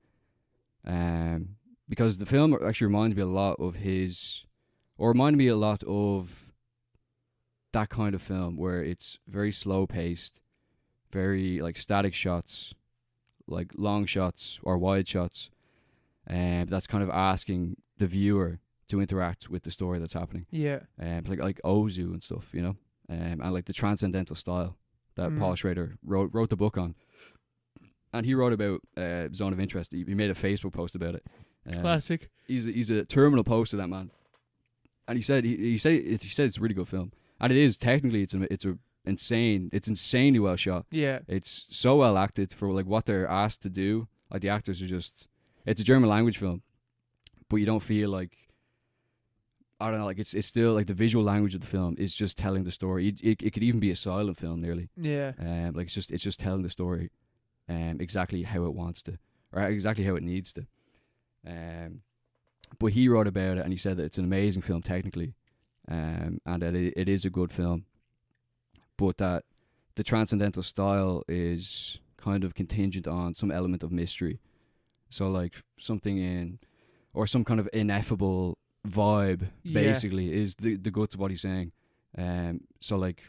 because the film actually reminded me a lot of that kind of film where it's very slow paced, very like static shots, like long shots or wide shots, and that's kind of asking the viewer to interact with the story that's happening. Yeah. Like Ozu and stuff, and like the transcendental style that Paul Schrader wrote the book on. And he wrote about Zone of Interest. He made a Facebook post about it. Classic. He's a terminal poster, that man. And he said it's a really good film. And it is technically it's insanely well shot. Yeah. It's so well acted for like what they're asked to do. Like the actors are just, it's a German language film, but you don't feel like, I don't know, like it's still like the visual language of the film is just telling the story. It could even be a silent film nearly. Yeah. Like it's just telling the story, exactly how it wants to, or exactly how it needs to. But he wrote about it and he said that it's an amazing film technically, and that it is a good film, but that the transcendental style is kind of contingent on some element of mystery. So like something or some kind of ineffable vibe, basically, is the guts of what he's saying. So like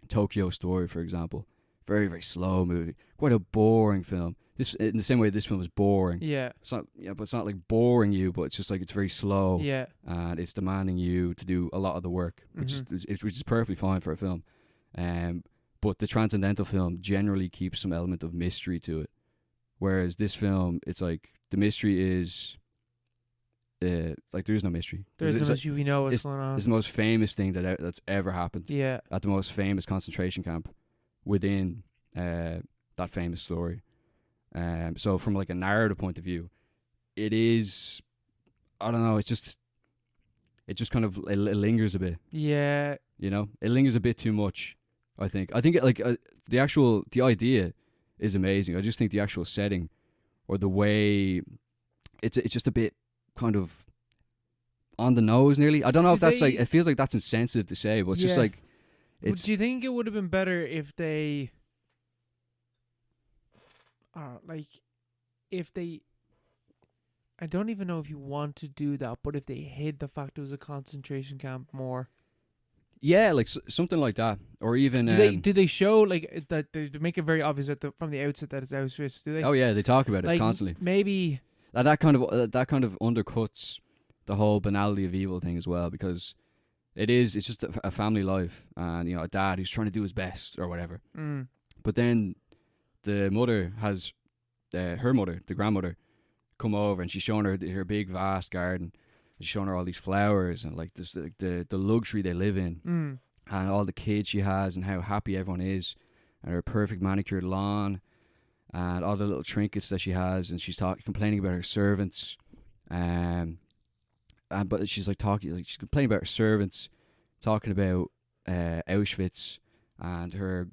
Tokyo Story, for example, very, very slow movie, quite a boring film. This, in the same way this film is boring. Yeah. It's not, but it's not like boring you, but it's just like it's very slow. Yeah. And it's demanding you to do a lot of the work, which is perfectly fine for a film. But the transcendental film generally keeps some element of mystery to it, whereas this film, it's like the mystery is like there is no mystery. There's no mystery. We know what's going on. It's the most famous thing that's ever happened. Yeah. At the most famous concentration camp within that famous story. So from like a narrative point of view, it is, I don't know, it just kind of it lingers a bit. Yeah. It lingers a bit too much. I think the idea is amazing. I just think the actual setting or the way it's just a bit kind of on the nose nearly. I don't know if that's like, it feels like that's insensitive to say, but it's just like, do you think it would have been better if they I don't even know if you want to do that, but if they hid the fact it was a concentration camp more? Yeah, like something like that, or even do they show like that? They make it very obvious from the outset that it's Auschwitz. Do they? Oh yeah, they talk about it like, constantly. Maybe that kind of undercuts the whole banality of evil thing as well, because it's just a family life, and a dad who's trying to do his best or whatever. But then the mother has her mother, the grandmother, come over, and she's showing her big vast garden. She's showing her all these flowers and like this, the luxury they live in, and all the kids she has, and how happy everyone is, and her perfect manicured lawn, and all the little trinkets that she has, and she's complaining about her servants, but she's like she's complaining about her servants, talking about Auschwitz, and her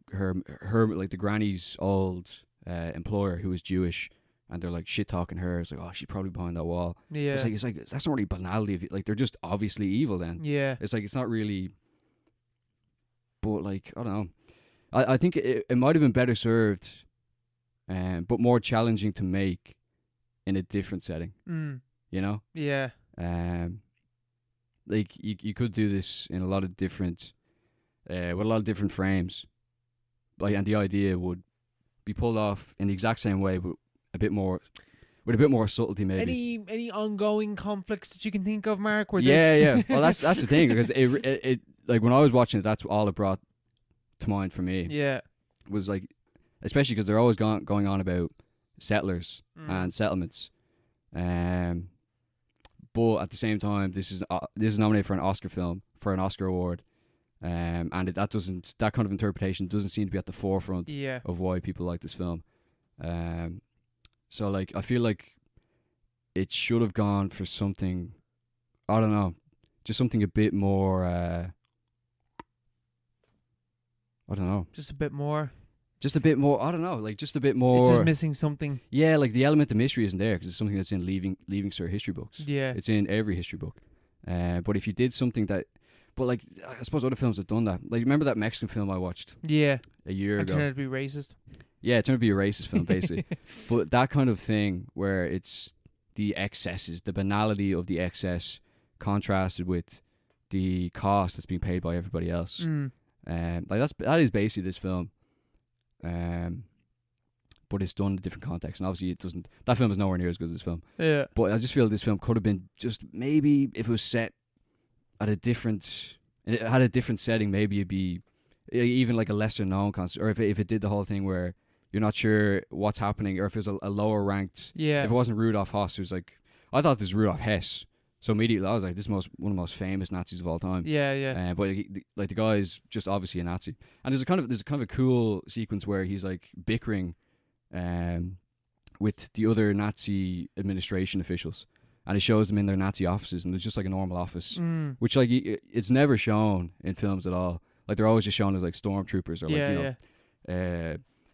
like the granny's old employer who was Jewish, and they're like shit talking her. It's like, oh, she's probably behind that wall. Yeah. It's like that's not really banality of it. Like they're just obviously evil then. Yeah. It's like it's not really. But like I don't know, I think it might have been better served, but more challenging to make in a different setting. You know. Yeah. Like you could do this in a lot of different, with a lot of different frames, like, and the idea would be pulled off in the exact same way, but with a bit more subtlety, maybe. Any ongoing conflicts that you can think of, Mark? Where Yeah. Well, that's the thing, because it like when I was watching it, that's all it brought to mind for me. Yeah. Was like, especially because they're always going on about settlers and settlements, but at the same time, this is nominated for an Oscar award, and that kind of interpretation doesn't seem to be at the forefront of why people like this film. So like I feel like it should have gone for something, I don't know, just something a bit more. I don't know. Just a bit more. I don't know. Like just a bit more. It's just missing something. Yeah, like the element of mystery isn't there because it's something that's in Leaving Cert history books. Yeah. It's in every history book. But if you did something that, but like I suppose other films have done that. Like remember that Mexican film I watched? Yeah. A year ago. It turned out to be racist. Yeah, it turned out to be a racist film basically. But that kind of thing where it's the excesses, the banality of the excess, contrasted with the cost that's being paid by everybody else. Like that is basically this film. But it's done in a different context, and obviously that film is nowhere near as good as this film. Yeah. But I just feel this film could have been just maybe if it was set at it had a different setting, maybe it'd be even like a lesser known concept, or if it did the whole thing where you're not sure what's happening, or if it was a lower ranked. Yeah. If it wasn't Rudolf Höss, who's like, I thought this was Rudolf Hess. So immediately I was like, this is one of the most famous Nazis of all time. Yeah. But like the guy is just obviously a Nazi, and there's a kind of a cool sequence where he's like bickering, with the other Nazi administration officials, and it shows them in their Nazi offices, and it's just like a normal office, which like it's never shown in films at all. Like they're always just shown as like stormtroopers or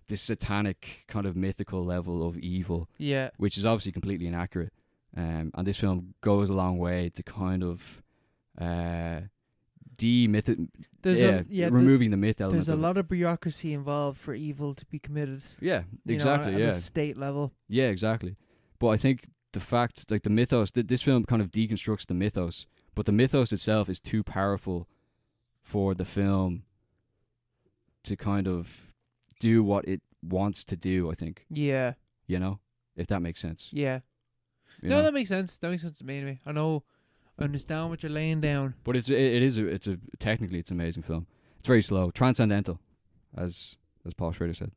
this satanic kind of mythical level of evil. Yeah. Which is obviously completely inaccurate. And this film goes a long way to kind of removing the myth element. There's a lot of bureaucracy involved for evil to be committed. Yeah, exactly. At a state level. Yeah, exactly. But I think the fact, like the mythos, this film kind of deconstructs the mythos, but the mythos itself is too powerful for the film to kind of do what it wants to do, I think. Yeah. You know, if that makes sense. Yeah. No, that makes sense. That makes sense to me anyway. I understand what you're laying down. But technically it's an amazing film. It's very slow, transcendental, as Paul Schrader said.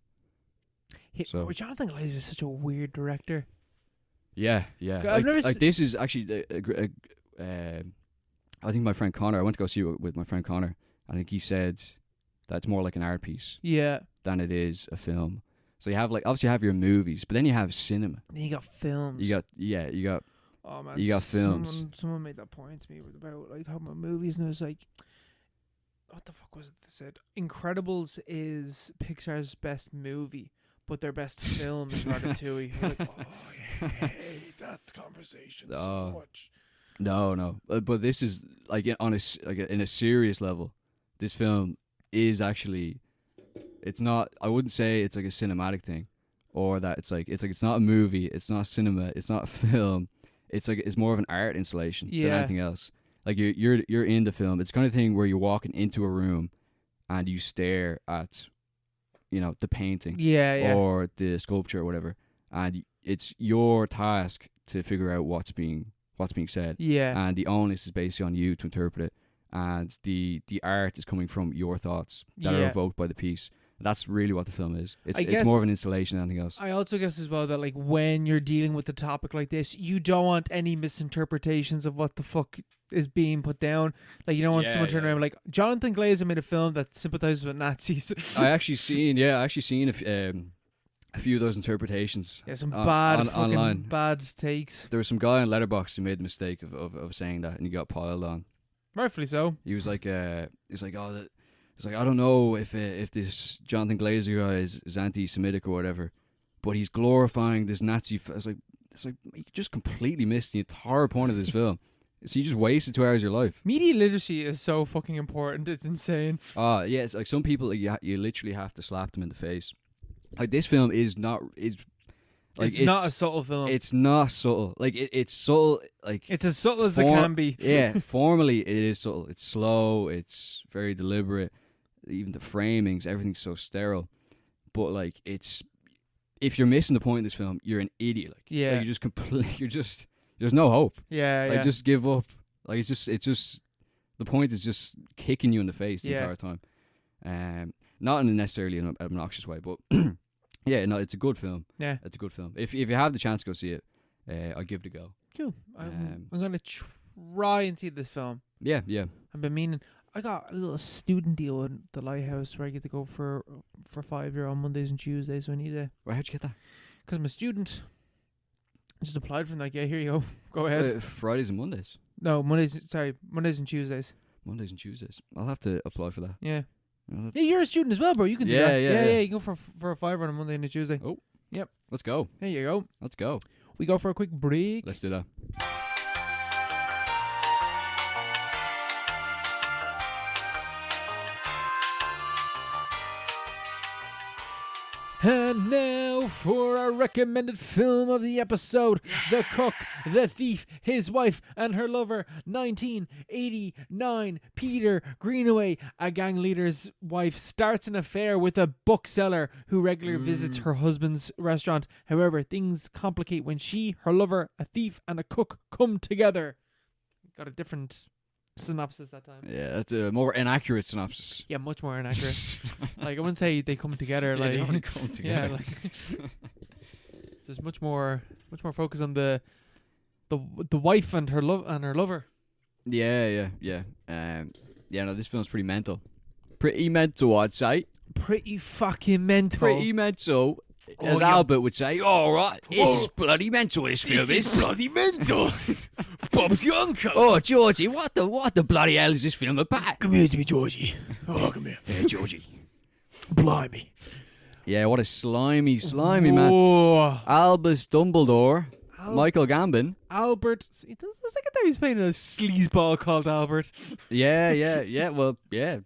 Jonathan Glazer is such a weird director. Yeah. This is actually I think my friend Connor. I went to go see it with my friend Connor. I think he said that it's more like an art piece. Yeah. Than it is a film. So you have obviously you have your movies, but then you have cinema. Then you got films. You got. Oh man, you got films. Someone made that point to me about like talking about movies, and it was like, what the fuck was it they said? Incredibles is Pixar's best movie, but their best film is Ratatouille. Like, I hate that conversation so much. No, but this is like in a serious level. This film is actually. It's not. I wouldn't say it's like a cinematic thing, or that it's not a movie. It's not cinema. It's not a film. It's more of an art installation than anything else. Like you're in the film. It's the kind of thing where you're walking into a room, and you stare at, the painting, or the sculpture or whatever, and it's your task to figure out what's being said. Yeah. And the onus is basically on you to interpret it, and the art is coming from your thoughts that are evoked by the piece. That's really what the film is. It's more of an installation than anything else. I also guess as well that like when you're dealing with a topic like this, you don't want any misinterpretations of what the fuck is being put down. Like you don't want someone turning around like Jonathan Glazer made a film that sympathizes with Nazis. I actually seen a few of those interpretations. Yeah, some online. bad takes. There was some guy on Letterboxd who made the mistake of saying that, and he got piled on. Rightfully so. He was like, oh, It's like, I don't know if this Jonathan Glazer guy is anti-Semitic or whatever, but he's glorifying this Nazi. It's like you just completely missed the entire point of this film. So you just wasted 2 hours of your life. Media literacy is so fucking important. It's insane. Yeah, it's like some people, like, you literally have to slap them in the face. Like, this film is not like it's not a subtle film. It's not subtle. Like it's subtle. Like it's as subtle as it can be. Yeah, formally it is subtle. It's slow. It's very deliberate. Even the framings, everything's so sterile. But like, if you're missing the point of this film, you're an idiot. Like, yeah, like there's no hope. Yeah, like just give up. Like it's just the point is just kicking you in the face the entire time. Not in necessarily an obnoxious way, but yeah, no, it's a good film. Yeah, it's a good film. If you have the chance to go see it, I'll give it a go. Cool. I'm gonna try and see this film. Yeah. I've been meaning. I got a little student deal in the Lighthouse where I get to go for 5 year on Mondays and Tuesdays. So I need a. Well, how'd you get that? Because I'm a student. I just applied for them. Like, yeah, here you go. Go ahead. Fridays and Mondays. No, Mondays and Tuesdays. Mondays and Tuesdays. I'll have to apply for that. Yeah. Well, yeah, you're a student as well, bro. You can do that. Yeah. You can go for a $5 on a Monday and a Tuesday. Oh. Yep. Let's go. There you go. Let's go. We go for a quick break. Let's do that. And now for our recommended film of the episode, The Cuck, the Thief, His Wife and Her Lover, 1989. Peter Greenaway, a gang leader's wife, starts an affair with a bookseller who regularly visits her husband's restaurant. However, things complicate when she, her lover, a thief and a cook come together. Got a different synopsis that time. Yeah, that's a more inaccurate synopsis. Yeah, much more inaccurate. Like, I wouldn't say they come together. Yeah, like they only come together. Yeah, like so there's much more focus on the wife and her lover. Yeah. No, this film's pretty mental. Pretty mental, I'd say. Pretty fucking mental. Pretty mental. As Albert would say, all right, this is bloody mental, this film is. Bloody mental. Bob's your uncle. Oh, Georgie, what the bloody hell is this film about? Come here to me, Georgie. Oh, come here. Yeah, Georgie. Blimey. Yeah, what a slimy man. Albus Dumbledore. Michael Gambon. Albert. It's the second time he's playing a sleazeball called Albert. Yeah. Well, yeah.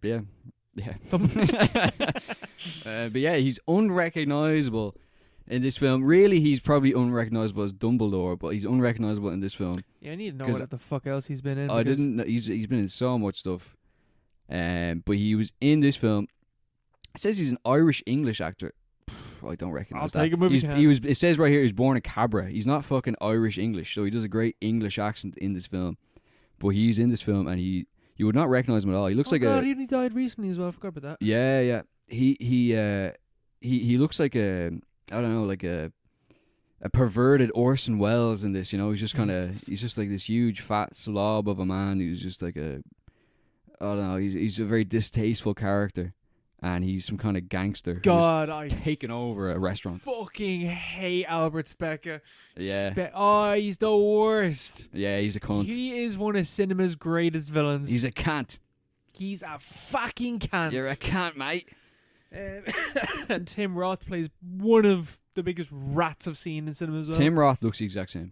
But yeah, he's unrecognizable in this film. Really, he's probably unrecognizable as Dumbledore, but he's unrecognizable in this film. Yeah, I need to know what the fuck else he's been in. I didn't know. He's been in so much stuff. But he was in this film. It says he's an Irish-English actor. I don't recognize that. I'll take him if he was. It says right here he's born in Cabra. He's not fucking Irish-English, so he does a great English accent in this film. But he's in this film, and you would not recognize him at all. He looks like he only died recently as well. I forgot about that. Yeah. He looks like I don't know, like a perverted Orson Welles in this. You know, he's just like this huge fat slob of a man who's just like I don't know. He's a very distasteful character, and he's some kind of gangster. God, taking over a restaurant. Fucking hate Albert Specker. Yeah. He's the worst. Yeah, he's a cunt. He is one of cinema's greatest villains. He's a cunt. He's a fucking cunt. You're a cunt, mate. And Tim Roth plays one of the biggest rats I've seen in cinema as well. Tim Roth looks the exact same,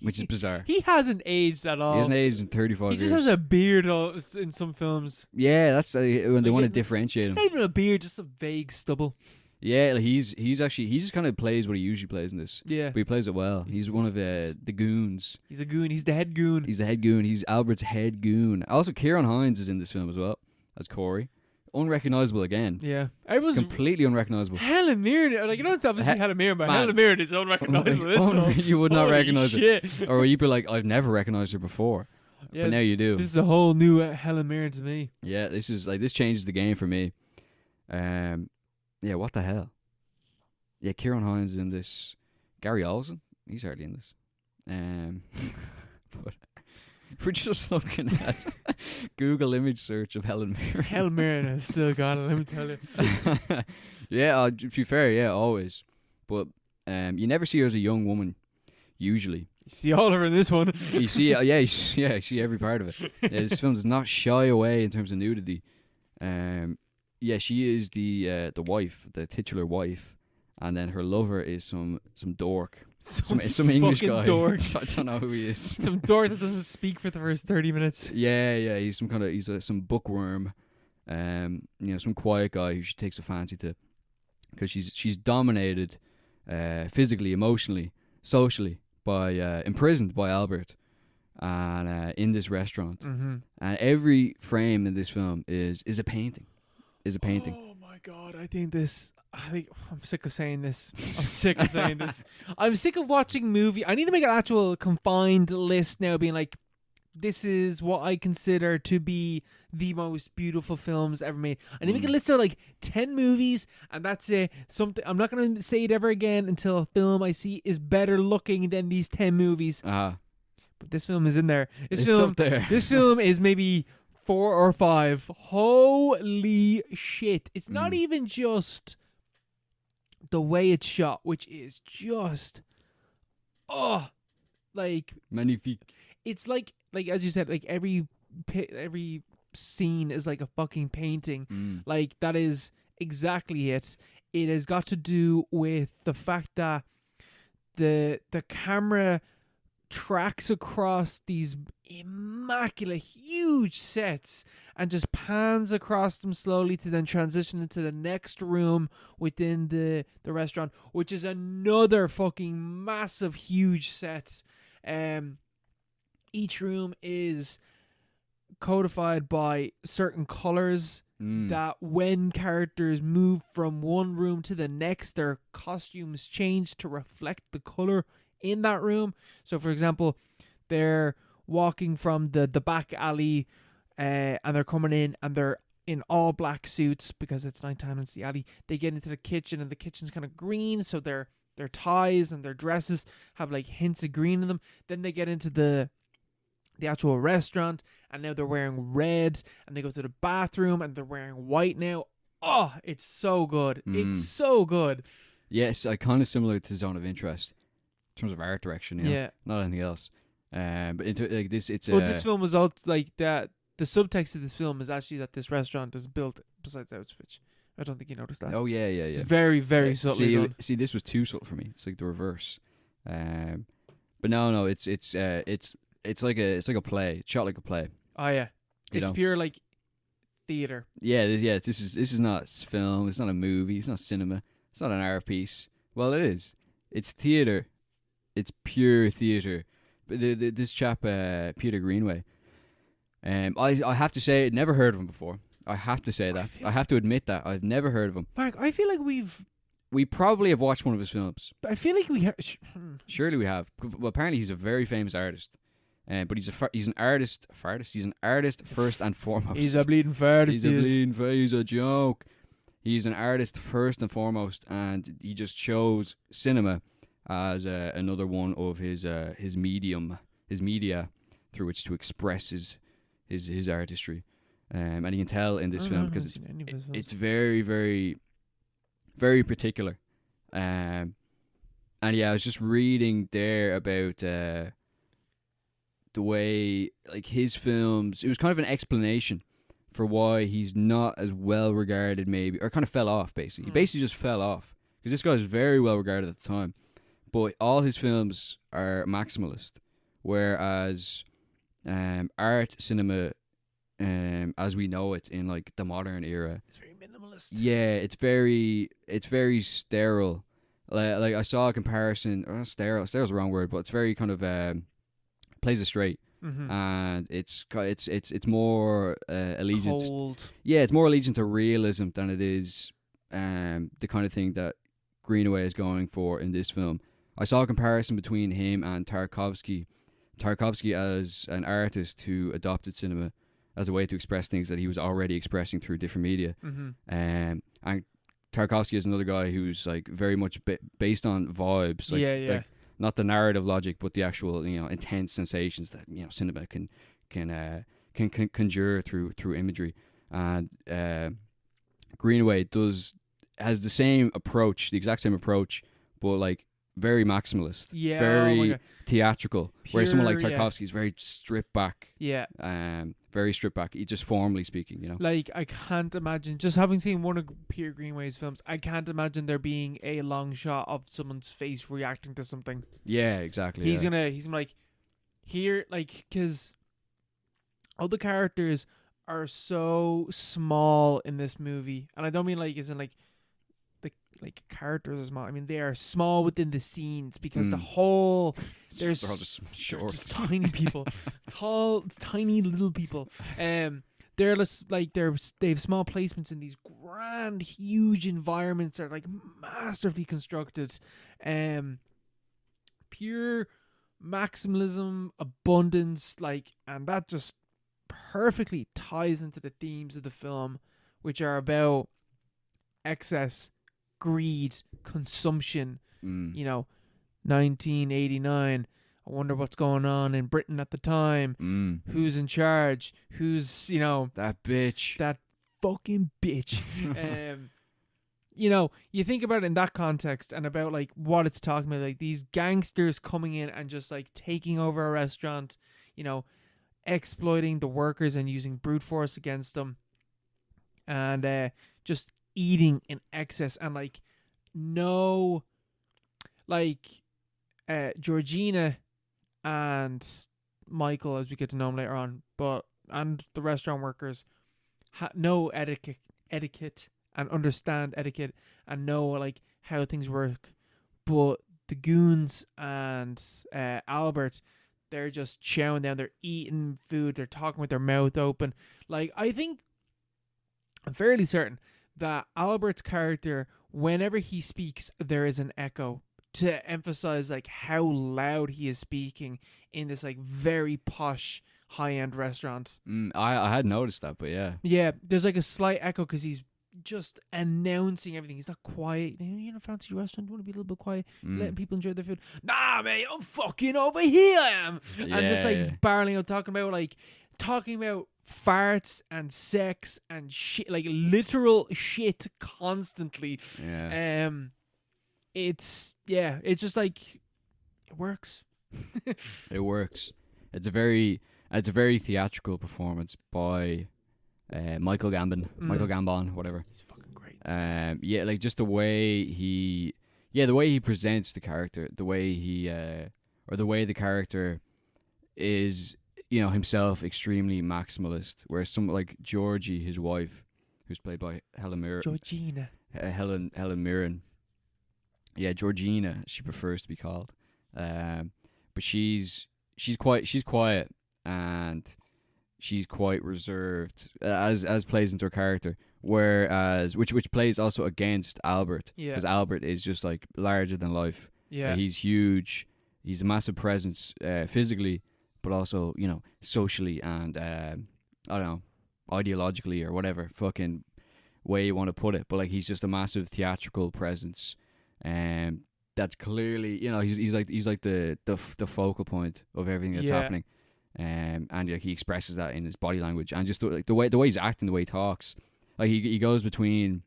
which is bizarre. He hasn't aged at all. He hasn't aged in 35 years. He just has a beard in some films. Yeah, that's when they want to differentiate him. Not even a beard, just a vague stubble. Yeah, like he just kind of plays what he usually plays in this. Yeah. But he plays it well. He's one of the goons. He's a goon. He's the head goon. He's the head goon. He's Albert's head goon. Also, Kieran Hines is in this film as well as Corey. Unrecognizable again. Yeah. Everyone's completely unrecognizable. Helen Mirren. Like, you know, it's obviously Helen Mirren, but Helen Mirren is unrecognizable in this film. You would not recognize her. Or you'd be like, I've never recognized her before. Yeah, but now you do. This is a whole new Helen Mirren to me. Yeah, this changes the game for me. Yeah, what the hell? Yeah, Kieran Hines is in this. Gary Olsen, he's hardly in this. But we're just looking at Google image search of Helen Mirren. Helen Mirren has still got it, let me tell you. Yeah, to be fair, yeah, always. But you never see her as a young woman, usually. You see all of her in this one. You see, you see every part of it. Yeah, this film does not shy away in terms of nudity. Yeah, she is the wife, the titular wife, and then her lover is some dork, some English fucking guy. dork. I don't know who he is. Some dork that doesn't speak for the first 30 minutes. Yeah, he's some bookworm, some quiet guy who she takes a fancy to, because she's dominated, physically, emotionally, socially, by imprisoned by Albert, and in this restaurant, and every frame in this film is a painting, Oh my god! I think I'm sick of saying this. I'm sick of saying this. I'm sick of watching movie. I need to make an actual confined list now, being like, this is what I consider to be the most beautiful films ever made. I need to make a list of like 10 movies, and that's it. Something I'm not gonna say it ever again until a film I see is better looking than these 10 movies. But this film is in there. It's up there. This film is maybe 4 or 5. Holy shit! It's not even just the way it's shot, which is just magnifique. It's like as you said, like every scene is like a fucking painting. Like, that is exactly it. It has got to do with the fact that the camera tracks across these immaculate, huge sets and just pans across them slowly to then transition into the next room within the restaurant, which is another fucking massive, huge set. Each room is codified by certain colors that when characters move from one room to the next, their costumes change to reflect the color in that room. So, for example, they're walking from the back alley and they're coming in and they're in all black suits because it's nighttime and it's the alley. They get into the kitchen and the kitchen's kind of green, so their ties and their dresses have like hints of green in them. Then they get into the actual restaurant and now they're wearing red, and they go to the bathroom and they're wearing white now. Oh, it's so good. It's so good. Yes, kind of similar to Zone of Interest in terms of art direction, not anything else. But into like this, it's this film was all like that. The subtext of this film is actually that this restaurant is built besides Auschwitz. I don't think you noticed that. Oh yeah. It's very, very subtly done. See, this was too subtle for me. It's like the reverse. But no, it's like a play. It's shot like a play. Oh yeah, it's pure like theater. Yeah. This is not film. It's not a movie. It's not cinema. It's not an art piece. Well, it is. It's theater. It's pure theater. But this chap, Peter Greenaway, I have to say, I'd never heard of him before. I have to say that. I have to admit that I've never heard of him. Mark, I feel like we probably have watched one of his films. I feel like we Surely we have. Well, apparently he's a very famous artist. But he's an artist. He's an artist first and foremost. He's a bleeding artist. He's a joke. He's an artist first and foremost, and he just chose cinema as another one of his media through which to express his artistry. And you can tell in this film because it's very, very, very particular. And yeah, I was just reading there about the way like his films. It was kind of an explanation for why he's not as well regarded, maybe, or kind of fell off. Basically, he basically just fell off because this guy was very well regarded at the time, but all his films are maximalist, whereas art cinema, as we know it in like the modern era, it's very minimalist. Yeah, it's very sterile. Like I saw a comparison. Or not sterile. Sterile's the wrong word, but it's very kind of plays it straight, and it's more allegiance. Cold. Yeah, it's more allegiance to realism than it is the kind of thing that Greenaway is going for in this film. I saw a comparison between him and Tarkovsky. Tarkovsky as an artist who adopted cinema as a way to express things that he was already expressing through different media. And Tarkovsky is another guy who's like very much based on vibes. Like, like not the narrative logic, but the actual intense sensations that cinema can conjure through imagery. And Greenaway has the same approach, the exact same approach, but like very maximalist, Yeah, oh my very God. theatrical. Whereas someone like Pure, yeah. Tarkovsky is very stripped back, Yeah. very stripped back. He just formally speaking, you know. Like, I can't imagine, just having seen one of Peter Greenaway's films, I can't imagine there being a long shot of someone's face reacting to something. Yeah, exactly. He's yeah. gonna like, here, like, because all the characters are so small in this movie, and I don't mean like as in like the like characters are small. I mean they are small within the scenes because the whole They're all just they're short. just tiny people, tall, tiny little people. They're just like they have small placements in these grand, huge environments that are like masterfully constructed. Pure maximalism, abundance, like, and that just perfectly ties into the themes of the film, which are about excess, greed, consumption. You know, 1989. I wonder what's going on in Britain at the time. Who's in charge? Who's, you know, That bitch. that fucking bitch. You know, you think about it in that context and about like what it's talking about, like these gangsters coming in and just like taking over a restaurant, you know, exploiting the workers and using brute force against them, and just eating in excess, and like no, like Georgina and Michael, as we get to know him later on, and the restaurant workers know etiquette and understand etiquette and know like how things work, but the goons and Albert, they're just chowing down, they're eating food, they're talking with their mouth open. Like, I'm fairly certain that Albert's character, whenever he speaks, there is an echo to emphasize like how loud he is speaking in this like very posh high-end restaurant. I had noticed that, but yeah. Yeah, there's like a slight echo because he's just announcing everything. He's not quiet. You're in a fancy restaurant, you want to be a little bit quiet, letting people enjoy their food. Nah, mate, I'm fucking over here, I am. And just like barreling out, talking about farts and sex and shit, like literal shit constantly. Yeah. It's just like, it works. It works. It's a very theatrical performance by Michael Gambon, whatever. He's fucking great. Yeah, like just the way he presents the character, the way the character is, you know, himself extremely maximalist, whereas some like Georgie, his wife, who's played by Helen Mirren. Georgina. Helen Mirren. Yeah, Georgina, she prefers to be called. But she's quiet and she's quite reserved, as plays into her character. Whereas which plays also against Albert, because Albert is just like larger than life. Yeah, he's huge. He's a massive presence physically, but also, you know, socially and I don't know, ideologically or whatever fucking way you want to put it. But like, he's just a massive theatrical presence. That's clearly, you know, he's like the focal point of everything that's happening, and like he expresses that in his body language and just the way he's acting, the way he talks. Like he goes between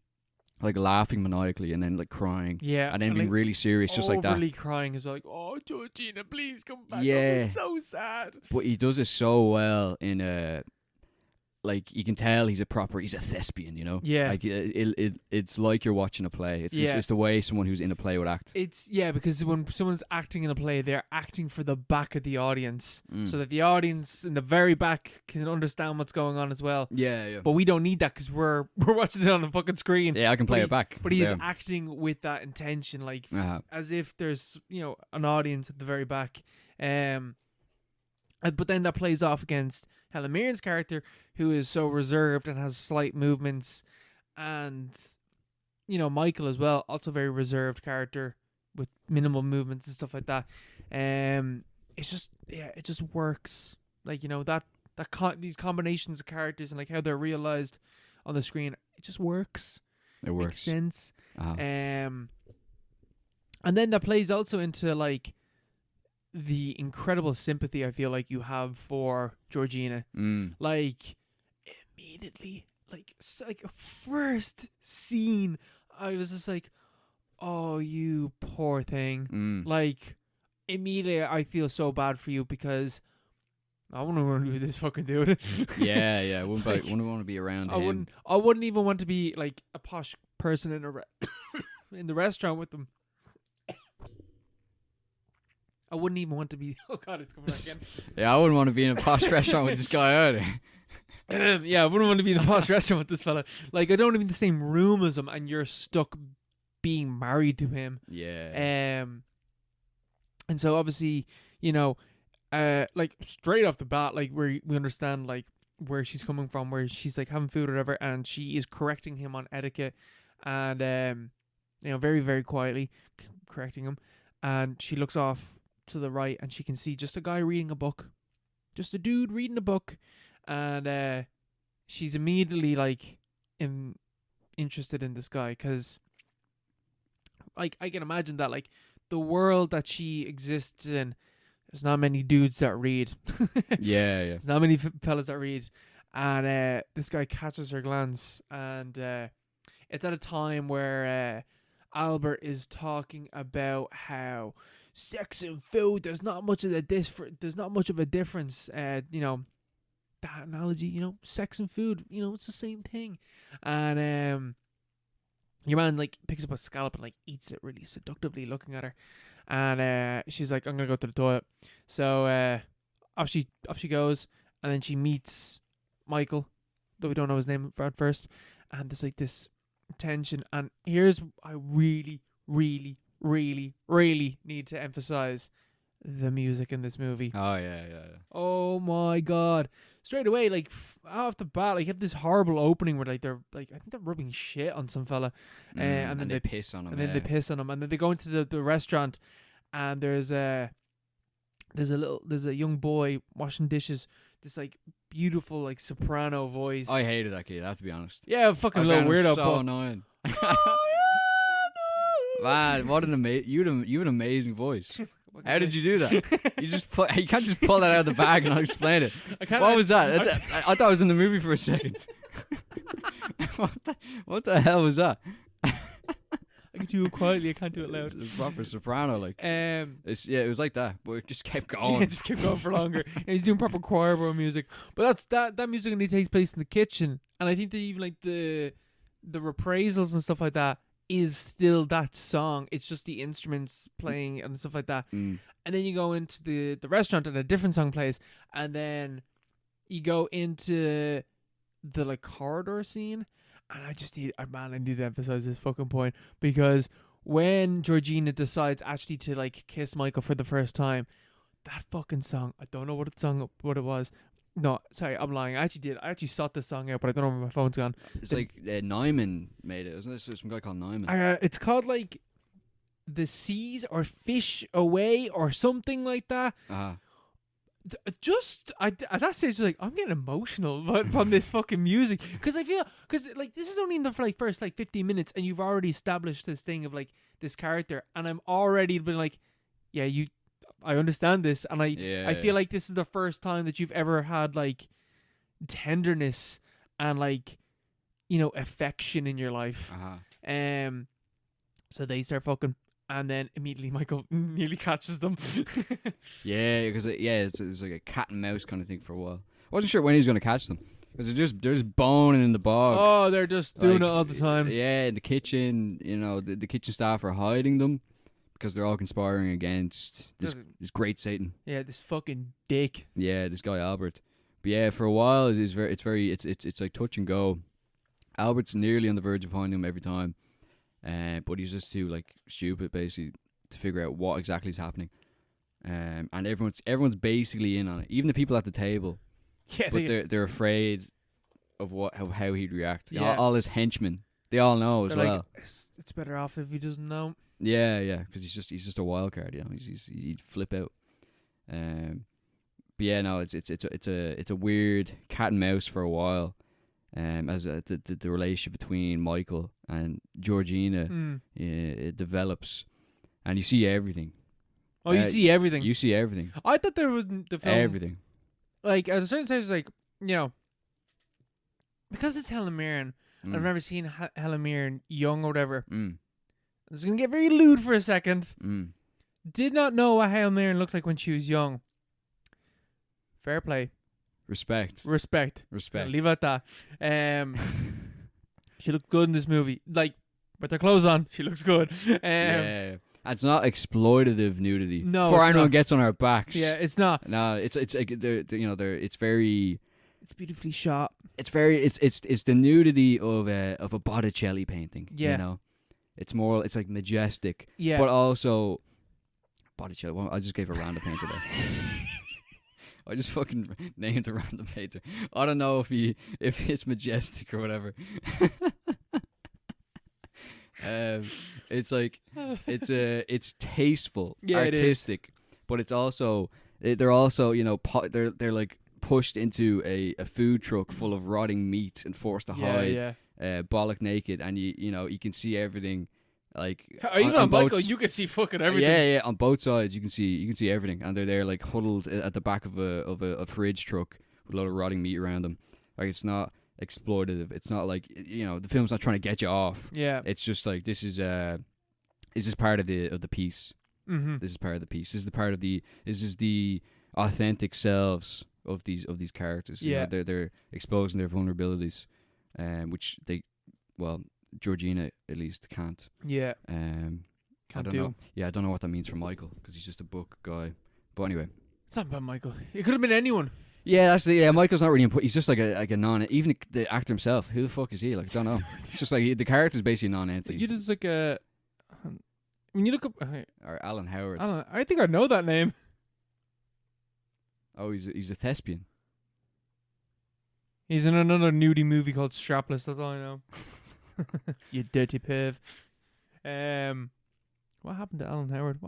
like laughing maniacally and then like crying, and then being like really serious, just like that. Overly crying as well, like, "Oh, Georgina, please come back." Yeah, I'm so sad. But he does it so well in a. Like, you can tell he's a thespian, you know? Yeah. Like, it's like you're watching a play. It's the way someone who's in a play would act. Because when someone's acting in a play, they're acting for the back of the audience, so that the audience in the very back can understand what's going on as well. Yeah. But we don't need that because we're watching it on the fucking screen. Yeah, I can play it back. But he is acting with that intention, like, as if there's, you know, an audience at the very back. But then that plays off against Helen Mirren's character, who is so reserved and has slight movements, and, you know, Michael as well, also very reserved character with minimal movements and stuff like that. It's just, it just works. Like, you know, these combinations of characters and like how they're realized on the screen, it just works. It works. Makes sense. And then that plays also into like the incredible sympathy I feel like you have for Georgina. Like, immediately, like first scene, I was just like, oh, you poor thing. Mm. Like, immediately I feel so bad for you because I wouldn't want to be with this fucking dude. Yeah. I wouldn't, Like, wouldn't want to be around I him. wouldn't even want to be like a posh person in in the restaurant with them. I wouldn't even want to be. Oh God, it's coming back again. Yeah, I wouldn't want to be in a posh restaurant with this guy either. Yeah, I wouldn't want to be in a posh restaurant with this fella. Like, I don't want to be in the same room as him, and you're stuck being married to him. Yeah. And so obviously, you know, like straight off the bat, like we understand like where she's coming from, where she's like having food or whatever, and she is correcting him on etiquette, and you know, very very quietly correcting him, and she looks off to the right, and she can see just a guy reading a book, just a dude reading a book, and she's immediately like interested in this guy because, like, I can imagine that like the world that she exists in, there's not many dudes that read. Yeah. There's not many fellas that read. And this guy catches her glance. And it's at a time where Albert is talking about how sex and food, there's not much of a difference. You know, that analogy, you know, sex and food, you know, it's the same thing. And your man like picks up a scallop and like eats it really seductively, looking at her. And she's like, I'm gonna go to the toilet. So off she goes, and then she meets Michael, though we don't know his name at first. And there's like this tension. And here's, I really, really, really, really need to emphasize the music in this movie. Oh yeah. Oh my God! Straight away, like off the bat, like you have this horrible opening where like they're like, I think they're rubbing shit on some fella, and then they piss on him. and then they piss on him, and then they go into the restaurant, and there's a young boy washing dishes. This like beautiful like soprano voice. I hated that kid. I have to be honest. Yeah, fucking I little found him weirdo. so annoying. Man, what an you had an amazing voice. How did you do that? You can't just pull that out of the bag and I'll explain it. What was that? I thought I was in the movie for a second. What the hell was that? I can do it quietly. I can't do it loud. It's proper soprano, like. It was like that, but it just kept going. Yeah, it just kept going for longer. And he's doing proper choir boy music, but that music only takes place in the kitchen, and I think that even like the reprisals and stuff like that is still that song. It's just the instruments playing and stuff like that. And then you go into the restaurant and a different song plays, and then you go into the like corridor scene. And I need to emphasize this fucking point, because when Georgina decides actually to like kiss Michael for the first time, that fucking song, I don't know what it was. No, sorry, I'm lying. I actually sought this song out, but I don't know where my phone's gone. It's like Nyman made it, isn't it? So some guy called Nyman. It's called like The Seas or Fish Away or something like that. Just at that stage, like I'm getting emotional from this fucking music, because like this is only in the first like 15 minutes, and you've already established this thing of like this character, and I'm already been like, yeah, I understand this, and I feel like this is the first time that you've ever had like tenderness and like, you know, affection in your life. So they start fucking. And then immediately Michael nearly catches them. Yeah, because it's like a cat and mouse kind of thing for a while. I wasn't sure when he was going to catch them, because they're just boning in the bog. Oh, they're just doing it all the time. Yeah, in the kitchen, you know, the kitchen staff are hiding them because they're all conspiring against this great Satan. Yeah, this fucking dick. Yeah, this guy Albert. But yeah, for a while it's like touch and go. Albert's nearly on the verge of finding him every time. But he's just too like stupid basically to figure out what exactly is happening, and everyone's basically in on it, even the people at the table. Yeah, but they're afraid of how he'd react. Yeah. All his henchmen, they all know as well. Like, it's better off if he doesn't know. Yeah, because he's just a wild card, you know. He'd flip out. But yeah, no, it's a weird cat and mouse for a while. As the relationship between Michael and Georgina it develops, and you see everything. Oh, you see everything. You see everything. I thought there was the film everything. Like at a certain stage, like, you know, because it's Helen Mirren. I've never seen Helen Mirren young or whatever. This is gonna get very lewd for a second. Mm. Did not know what Hale Mirren looked like when she was young. Fair play. Respect. I'll leave it at that. She looked good in this movie. Like, with her clothes on, she looks good. Yeah. It's not exploitative nudity. No, before it's anyone not. gets on our backs. Yeah, it's not. No, it's like it's very. It's beautifully shot. It's the nudity of a Botticelli painting. Yeah. You know, it's more. It's like majestic. Yeah. But also, Botticelli. Well, I just gave a random painter there. I just fucking named a random painter. I don't know if it's majestic or whatever. It's like it's tasteful, artistic, but it's also they're also they're like pushed into a food truck full of rotting meat and forced to hide, bollock naked, and you can see everything. Like even on Michael, you can see fucking everything. Yeah. On both sides, you can see everything, and they're there like huddled at the back of a fridge truck with a lot of rotting meat around them. Like, it's not exploitative. It's not like the film's not trying to get you off. Yeah. It's just like this is part of the piece. Mm-hmm. This is part of the piece. This is the authentic selves of these characters. Yeah. They're exposing their vulnerabilities, which Georgina at least can't. Yeah. I don't know. Yeah, I don't know what that means for Michael, because he's just a book guy. But anyway, it's not about Michael. It could have been anyone. Yeah, Michael's not really important. He's just like a non. Even the actor himself, who the fuck is he? Like, I don't know. It's just like the character's basically non-entity. You just like when you look up or Alan Howard. I think I know that name. Oh, he's a thespian. He's in another nudie movie called Strapless. That's all I know. You dirty perv. What happened to Alan Howard?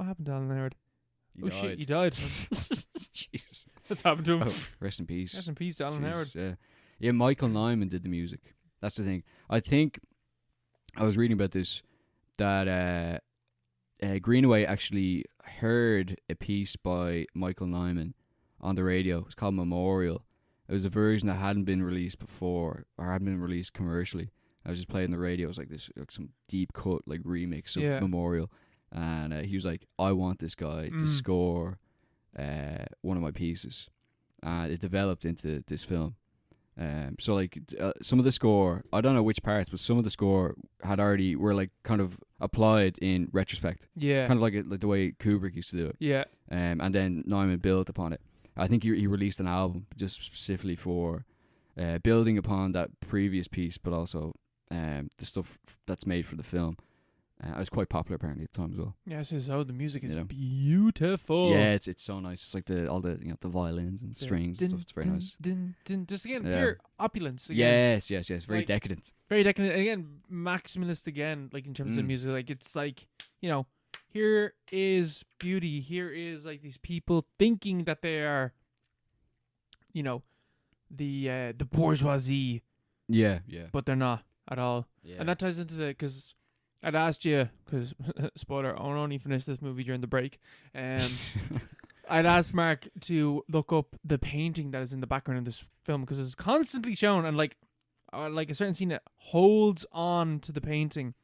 He died. Shit, he died. Jeez. What's happened to him? Oh, rest in peace. Rest in peace to Alan Howard. Yeah, Michael Nyman did the music. That's the thing. I think I was reading about this, that Greenaway actually heard a piece by Michael Nyman on the radio. It's called Memorial. It was a version that hadn't been released before, or hadn't been released commercially. I was just playing the radio. It was like this, like some deep cut, like remix of Memorial. And he was like, I want this guy to score one of my pieces. And it developed into this film. So like some of the score, I don't know which parts, but some of the score were like kind of applied in retrospect. Yeah. Kind of like the way Kubrick used to do it. Yeah. And then Nyman built upon it. I think he released an album just specifically for building upon that previous piece, but also the stuff that's made for the film. It was quite popular apparently at the time as well. Yeah, so the music is beautiful. Yeah, it's so nice. It's like all the the violins and strings and stuff. It's very nice. Just again, pure opulence. Again. Yes. Very decadent. Very decadent. And again, maximalist again. Like in terms of music, like it's like here is beauty. Here is like these people thinking that they are, the bourgeoisie. Yeah. But they're not at all. Yeah. And that ties into because I'd asked you, because spoiler, I only finished this movie during the break. I'd asked Mark to look up the painting that is in the background of this film, because it's constantly shown, and like a certain scene that holds on to the painting.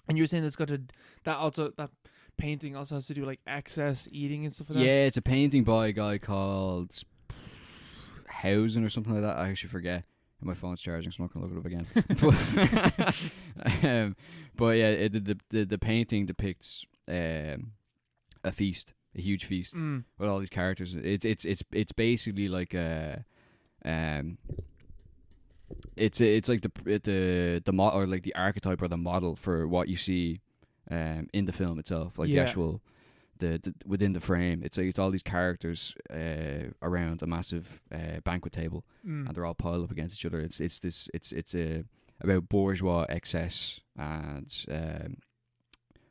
And you're saying that painting also has to do like excess eating and stuff like that. Yeah, it's a painting by a guy called Hausen or something like that. I actually forget. My phone's charging, so I'm not going to look it up again. But yeah, the painting depicts a feast, a huge feast with all these characters. It's basically like it's like the model, or like the archetype or the model for what you see in the film itself, like the actual the within the frame. It's like it's all these characters around a massive banquet table, and they're all piled up against each other. It's about bourgeois excess and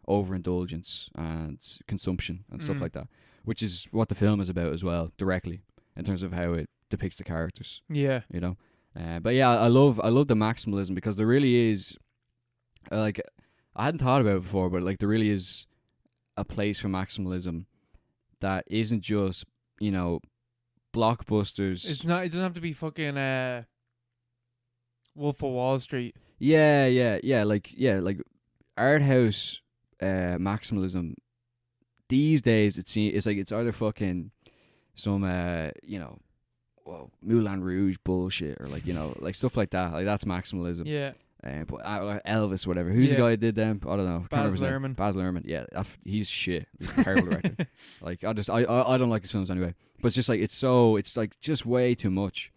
overindulgence and consumption and stuff like that, which is what the film is about as well, directly, in terms of how it depicts the characters. Yeah, but yeah, I love the maximalism, because there really is, like, I hadn't thought about it before, but like there really is a place for maximalism that isn't just blockbusters. It's not. It doesn't have to be fucking Wolf of Wall Street. Yeah. Like art house maximalism these days, it's like it's either fucking some Moulin Rouge bullshit, or like like stuff like that. Like that's maximalism. Yeah. But Elvis, whatever. Who's the guy who did them? I don't know. Baz Luhrmann. Baz Luhrmann. Yeah, he's shit. He's a terrible director. Like I don't like his films anyway. But it's just like it's like just way too much.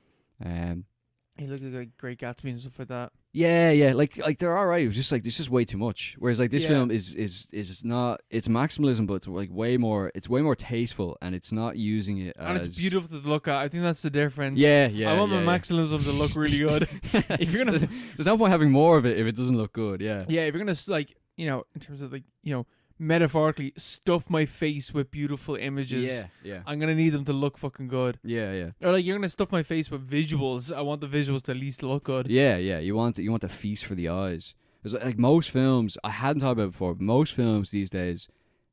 He looked like Great Gatsby and stuff like that. Yeah. Like they're alright. It was just like it's just way too much. Whereas like this film is not. It's maximalism, but it's like way more. It's way more tasteful, and it's not using it and as. It's beautiful to look at. I think that's the difference. Yeah. I want my maximalism to look really good. If you're gonna, there's no point having more of it if it doesn't look good. Yeah. Yeah. If you're gonna like in terms of like metaphorically stuff my face with beautiful images. Yeah. I'm gonna need them to look fucking good. Yeah. Or like you're gonna stuff my face with visuals. I want the visuals to at least look good. Yeah. You want the feast for the eyes. Because like most films, I hadn't thought about it before. But most films these days,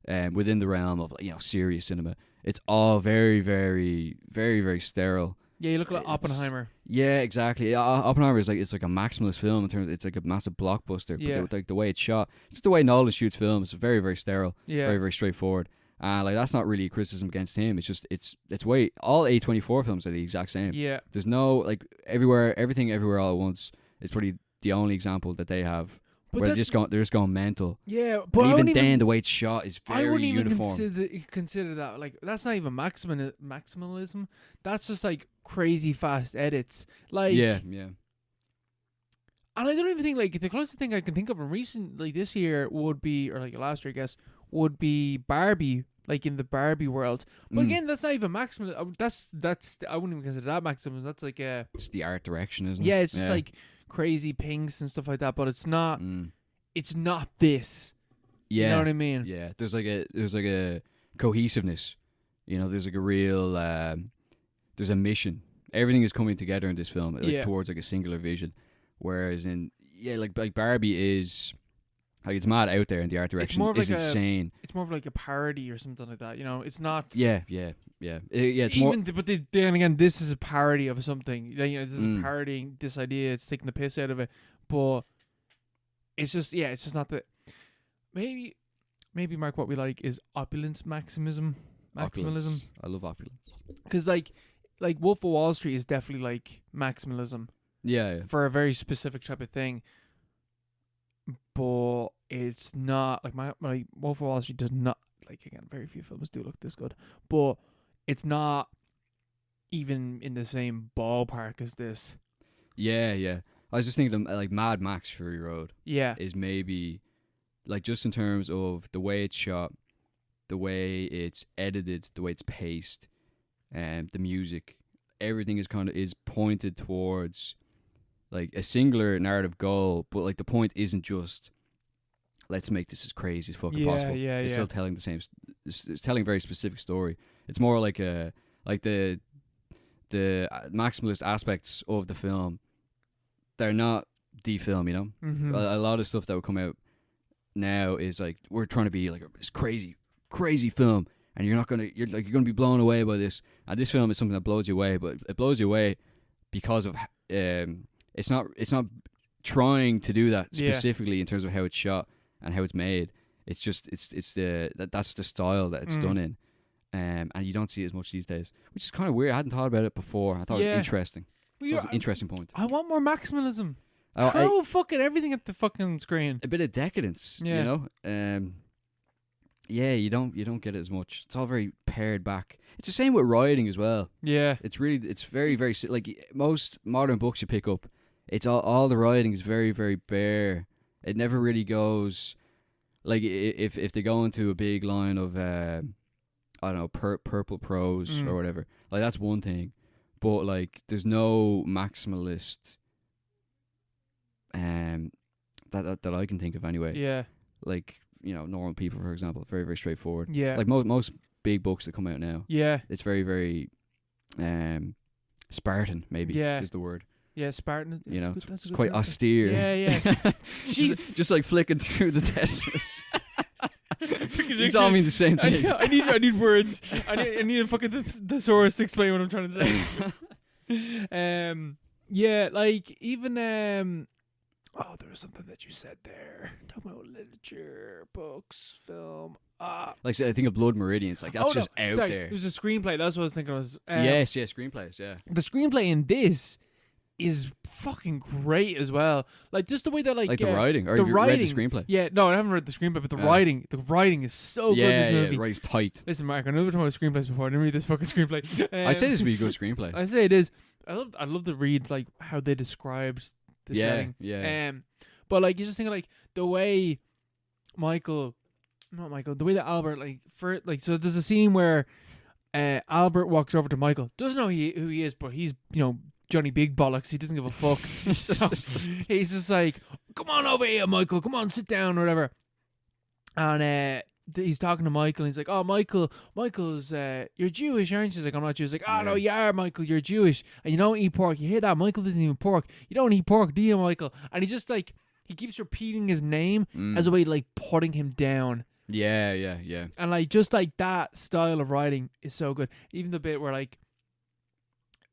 within the realm of serious cinema, it's all very, very, very, very sterile. Yeah, you look like Oppenheimer. Yeah, exactly. Oppenheimer is it's like a maximalist film in terms. It's like a massive blockbuster. Yeah. But like the way it's shot, it's the way Nolan shoots films. It's very, very sterile. Yeah. Very, very straightforward. Like that's not really a criticism against him. It's just it's way all A24 films are the exact same. Yeah. There's no everything everywhere all at once is probably the only example that they have. But where they're just going mental. Yeah, but and even then the way it's shot is very uniform. I wouldn't even consider that. Like that's not even maximalism. That's just like crazy fast edits. Like yeah. And I don't even think like the closest thing I can think of in recent like this year would be, or like last year I guess, would be Barbie. Like in the Barbie world. But again, that's not even maximalism. That's I wouldn't even consider that maximalism. That's like it's the art direction, isn't it? Yeah, it's just like crazy pinks and stuff like that, but it's not it's not this. Yeah. You know what I mean? Yeah. There's like a cohesiveness. There's like a real there's a mission. Everything is coming together in this film towards like a singular vision. Whereas in like Barbie is like it's mad out there, and the art direction is insane. It's more of like a parody or something like that. It's not. Yeah. It's even but then again, this is a parody of something. This is parodying this idea. It's taking the piss out of it, but it's just not the. Maybe Mark, what we like is opulence maximalism. I love opulence because like Wolf of Wall Street is definitely like maximalism. Yeah. For a very specific type of thing. But it's not like my Wolf of Wall Street does not, like, again, very few films do look this good, but it's not even in the same ballpark as this. Yeah. I was just thinking like Mad Max Fury Road. Yeah. Is maybe like just in terms of the way it's shot, the way it's edited, the way it's paced, and the music, everything is pointed towards like a singular narrative goal, but like the point isn't just let's make this as crazy as fucking possible. It's still telling the same. It's telling a very specific story. It's more like the maximalist aspects of the film. They're not the film, Mm-hmm. A lot of stuff that will come out now is like we're trying to be like this crazy film, and you're gonna be blown away by this. And this film is something that blows you away, but it blows you away because of it's not trying to do that specifically in terms of how it's shot and how it's made. It's just that's the style that it's done in, and you don't see it as much these days, which is kind of weird. I hadn't thought about it before. I thought it was interesting. It was an interesting point. I want more maximalism. Throw fucking everything at the fucking screen. A bit of decadence, you know. You don't get it as much. It's all very pared back. It's the same with writing as well. Yeah, it's very, very like most modern books you pick up. It's all the writing is very, very bare. It never really goes like if they go into a big line of I don't know purple prose or whatever. Like that's one thing, but like there's no maximalist that I can think of anyway. Yeah, like Normal People, for example, very, very straightforward. Yeah, like most big books that come out now. Yeah, it's very, very Spartan. Maybe is the word. Yeah, Spartan. It's quite austere. Yeah. Jeez. just like flicking through the Teslas. These all mean the same thing. I need words. I need a fucking thesaurus to explain what I'm trying to say. Yeah, like even Oh, there was something that you said there. Talking about literature, books, film. Like I think of Blood Meridian. It's like that's just out Sorry, there. it was a screenplay. That's what I was thinking. Yes, screenplays. Yeah, the screenplay in this is fucking great as well. Like just the way that like the writing. Or the have you writing, read the screenplay? Yeah, no, I haven't read the screenplay, but the writing is so good. This movie. Yeah, writing's tight. Listen, Mark, I know we're talking about screenplays before. I didn't read this fucking screenplay. I say this would be a good screenplay. I say it is. I love to read like how they described the setting. Yeah. But like you just think of, like the way the way that Albert so there's a scene where Albert walks over to Michael, doesn't know who he is, but he's Johnny Big Bollocks. He doesn't give a fuck. So he's just like, come on over here, Michael. Come on, sit down, or whatever. And he's talking to Michael, and he's like, oh, Michael's, you're Jewish, aren't you? He's like, I'm not Jewish. He's like, oh, no, you are, Michael. You're Jewish. And you don't eat pork. You hear that? Michael doesn't eat pork. You don't eat pork, do you, Michael? And he just, like, he keeps repeating his name as a way, like, putting him down. Yeah. And, like, just, like, that style of writing is so good. Even the bit where, like,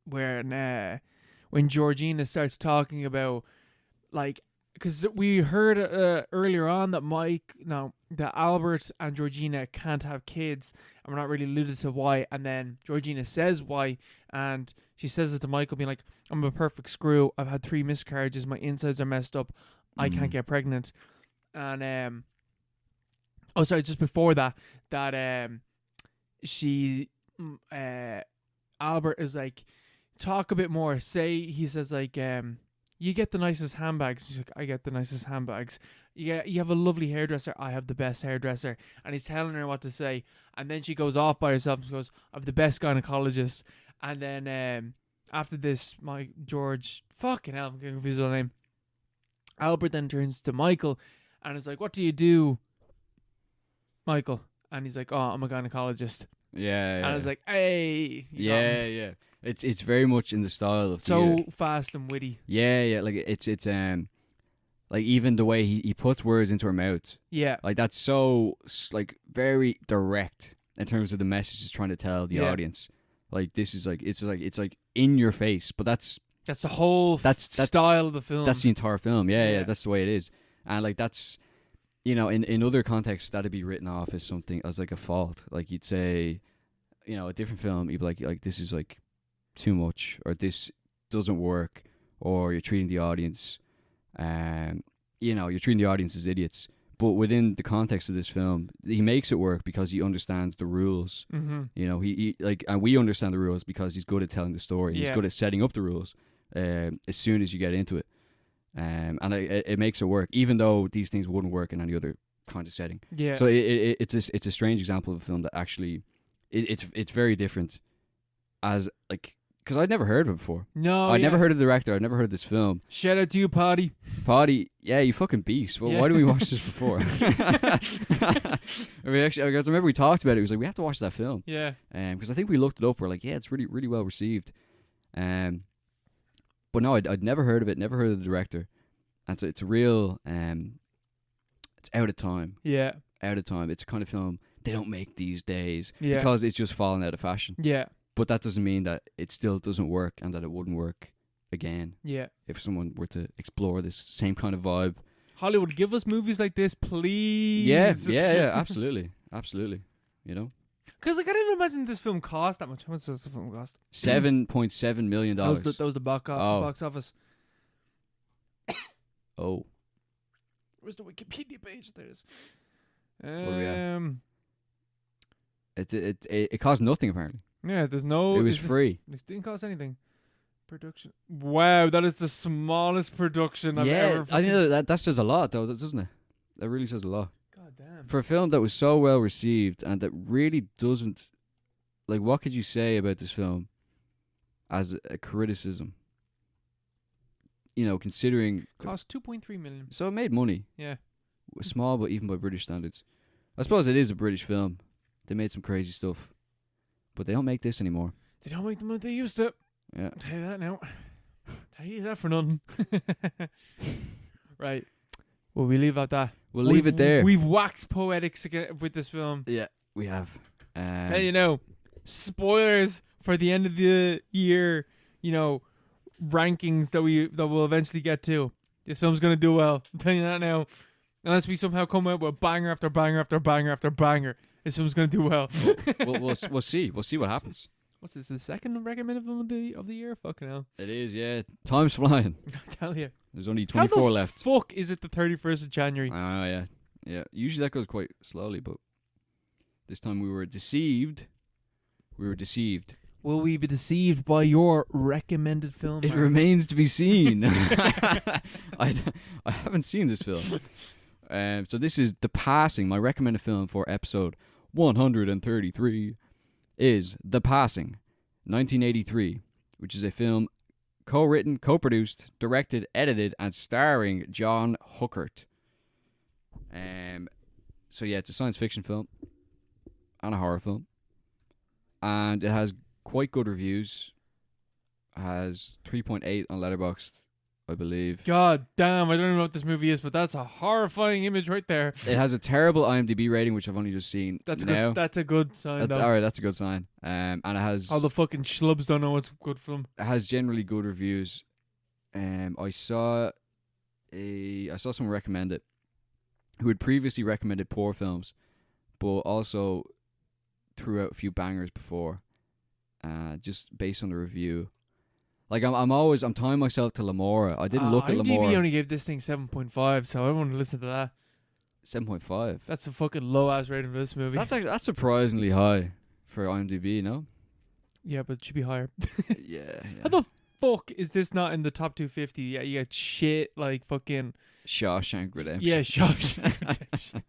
when Georgina starts talking about, like, because we heard earlier on that Albert and Georgina can't have kids, and we're not really alluded to why. And then Georgina says why, and she says it to Michael, being like, I'm a perfect screw. I've had 3 miscarriages. My insides are messed up. I can't get pregnant. And just before that Albert is like, talk a bit more. He says like, you get the nicest handbags. She's like, I get the nicest handbags. You have a lovely hairdresser. I have the best hairdresser. And he's telling her what to say. And then she goes off by herself and goes, I have the best gynecologist. And then after this, fucking hell, I'm getting confused with the name. Albert then turns to Michael and is like, what do you do, Michael? And he's like, oh, I'm a gynecologist. Yeah. And I was like, hey. Yeah. It's very much in the style of so fast and witty. Yeah. Like it's like even the way he puts words into her mouth. Yeah. Like that's so like very direct in terms of the message he's trying to tell the audience. Like this is like it's like in your face, but that's the whole style of the film. That's the entire film. Yeah. That's the way it is, and like that's in other contexts that'd be written off as something as like a fault. Like you'd say, a different film, you'd be like this is like too much, or this doesn't work, or you're treating the audience as idiots. But within the context of this film, he makes it work because he understands the rules. Mm-hmm. He and we understand the rules because he's good at telling the story. He's good at setting up the rules as soon as you get into it. And it makes it work, even though these things wouldn't work in any other kind of setting. Yeah. So it's a strange example of a film that actually it's very different, as like, because I'd never heard of it before. No, I'd never heard of the director. I'd never heard of this film. Shout out to you, Paddy. Paddy, yeah, you fucking beast. Well, why did we watch this before? I remember we talked about it. It was like, we have to watch that film. Yeah. Because I think we looked it up. We're like, yeah, it's really, really well received. But no, I'd never heard of it. Never heard of the director. And so it's a real, it's out of time. Yeah. Out of time. It's a kind of film they don't make these days. Yeah. Because it's just fallen out of fashion. Yeah. But that doesn't mean that it still doesn't work and that it wouldn't work again. Yeah. If someone were to explore this same kind of vibe. Hollywood, give us movies like this, please. Yeah, absolutely. Absolutely. Because I can't even imagine this film cost that much. How much does the film cost? $7.7 million. That was the box office. Oh. Where's the Wikipedia page? There it is. What are we at? It cost nothing apparently. Yeah, there's no. It was free. It didn't cost anything. Production. Wow, that is the smallest production I've ever. I know that says a lot though, doesn't it? That really says a lot. God damn. For a film that was so well received and that really doesn't, like, what could you say about this film as a criticism? Considering cost 2.3 million. So it made money. Yeah. Small, but even by British standards. I suppose it is a British film. They made some crazy stuff. But they don't make this anymore. They don't make them like they used to. Yeah. I'll tell you that now. Tell you that for nothing. Right. Well, we leave it at that. We'll leave it there. We've waxed poetics again with this film. Yeah, we have. Tell you now, spoilers for the end of the year, rankings that we'll eventually get to. This film's gonna do well. I'm telling you that now. Unless we somehow come out with banger after banger after banger after banger, this film's gonna do well. We'll see. We'll see what happens. What's this? The second recommended film of the year? Fucking hell! It is, yeah. Time's flying. I tell you. There's only 24 left. Fuck is it the 31st of January? I know, yeah. Yeah. Usually that goes quite slowly, but this time we were deceived. Will we be deceived by your recommended film? It remains to be seen. I haven't seen this film. So this is The Passing. My recommended film for episode 133 is The Passing, 1983, which is a film co-written, co-produced, directed, edited, and starring John Huckert. So yeah, it's a science fiction film and a horror film, and it has quite good reviews. It has 3.8 on Letterboxd, I believe. God damn, I don't know what this movie is, but that's a horrifying image right there. It has a terrible IMDb rating, which I've only just seen. That's now. That's a good sign. That's alright. That's a good sign. And it has all the fucking schlubs don't know what's good film. It has generally good reviews. I saw someone recommend it who had previously recommended poor films, but also threw out a few bangers before. Just based on the review. Like I'm tying myself to Lamora. I didn't look at IMDb Lamora. only gave this thing 7.5, so I don't want to listen to that. 7.5. That's a fucking low ass rating for this movie. That's surprisingly high for IMDb, no? Yeah, but it should be higher. yeah. How the fuck is this not in the top 250? Yeah, you got shit like fucking Shawshank Redemption. Yeah, Shawshank Redemption.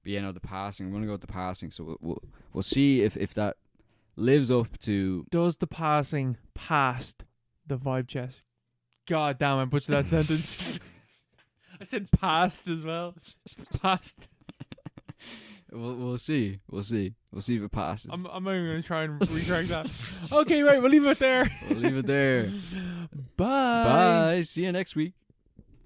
But yeah, no, The Passing. I'm gonna go with The Passing. So we'll see if that lives up to. Does The Passing past the vibe chest? God damn, I butchered that sentence. I said past as well. Past. We'll see. We'll see if it passes. I'm not even gonna try and retract that. Okay, right. We'll leave it there. We'll leave it there. Bye. Bye. See you next week.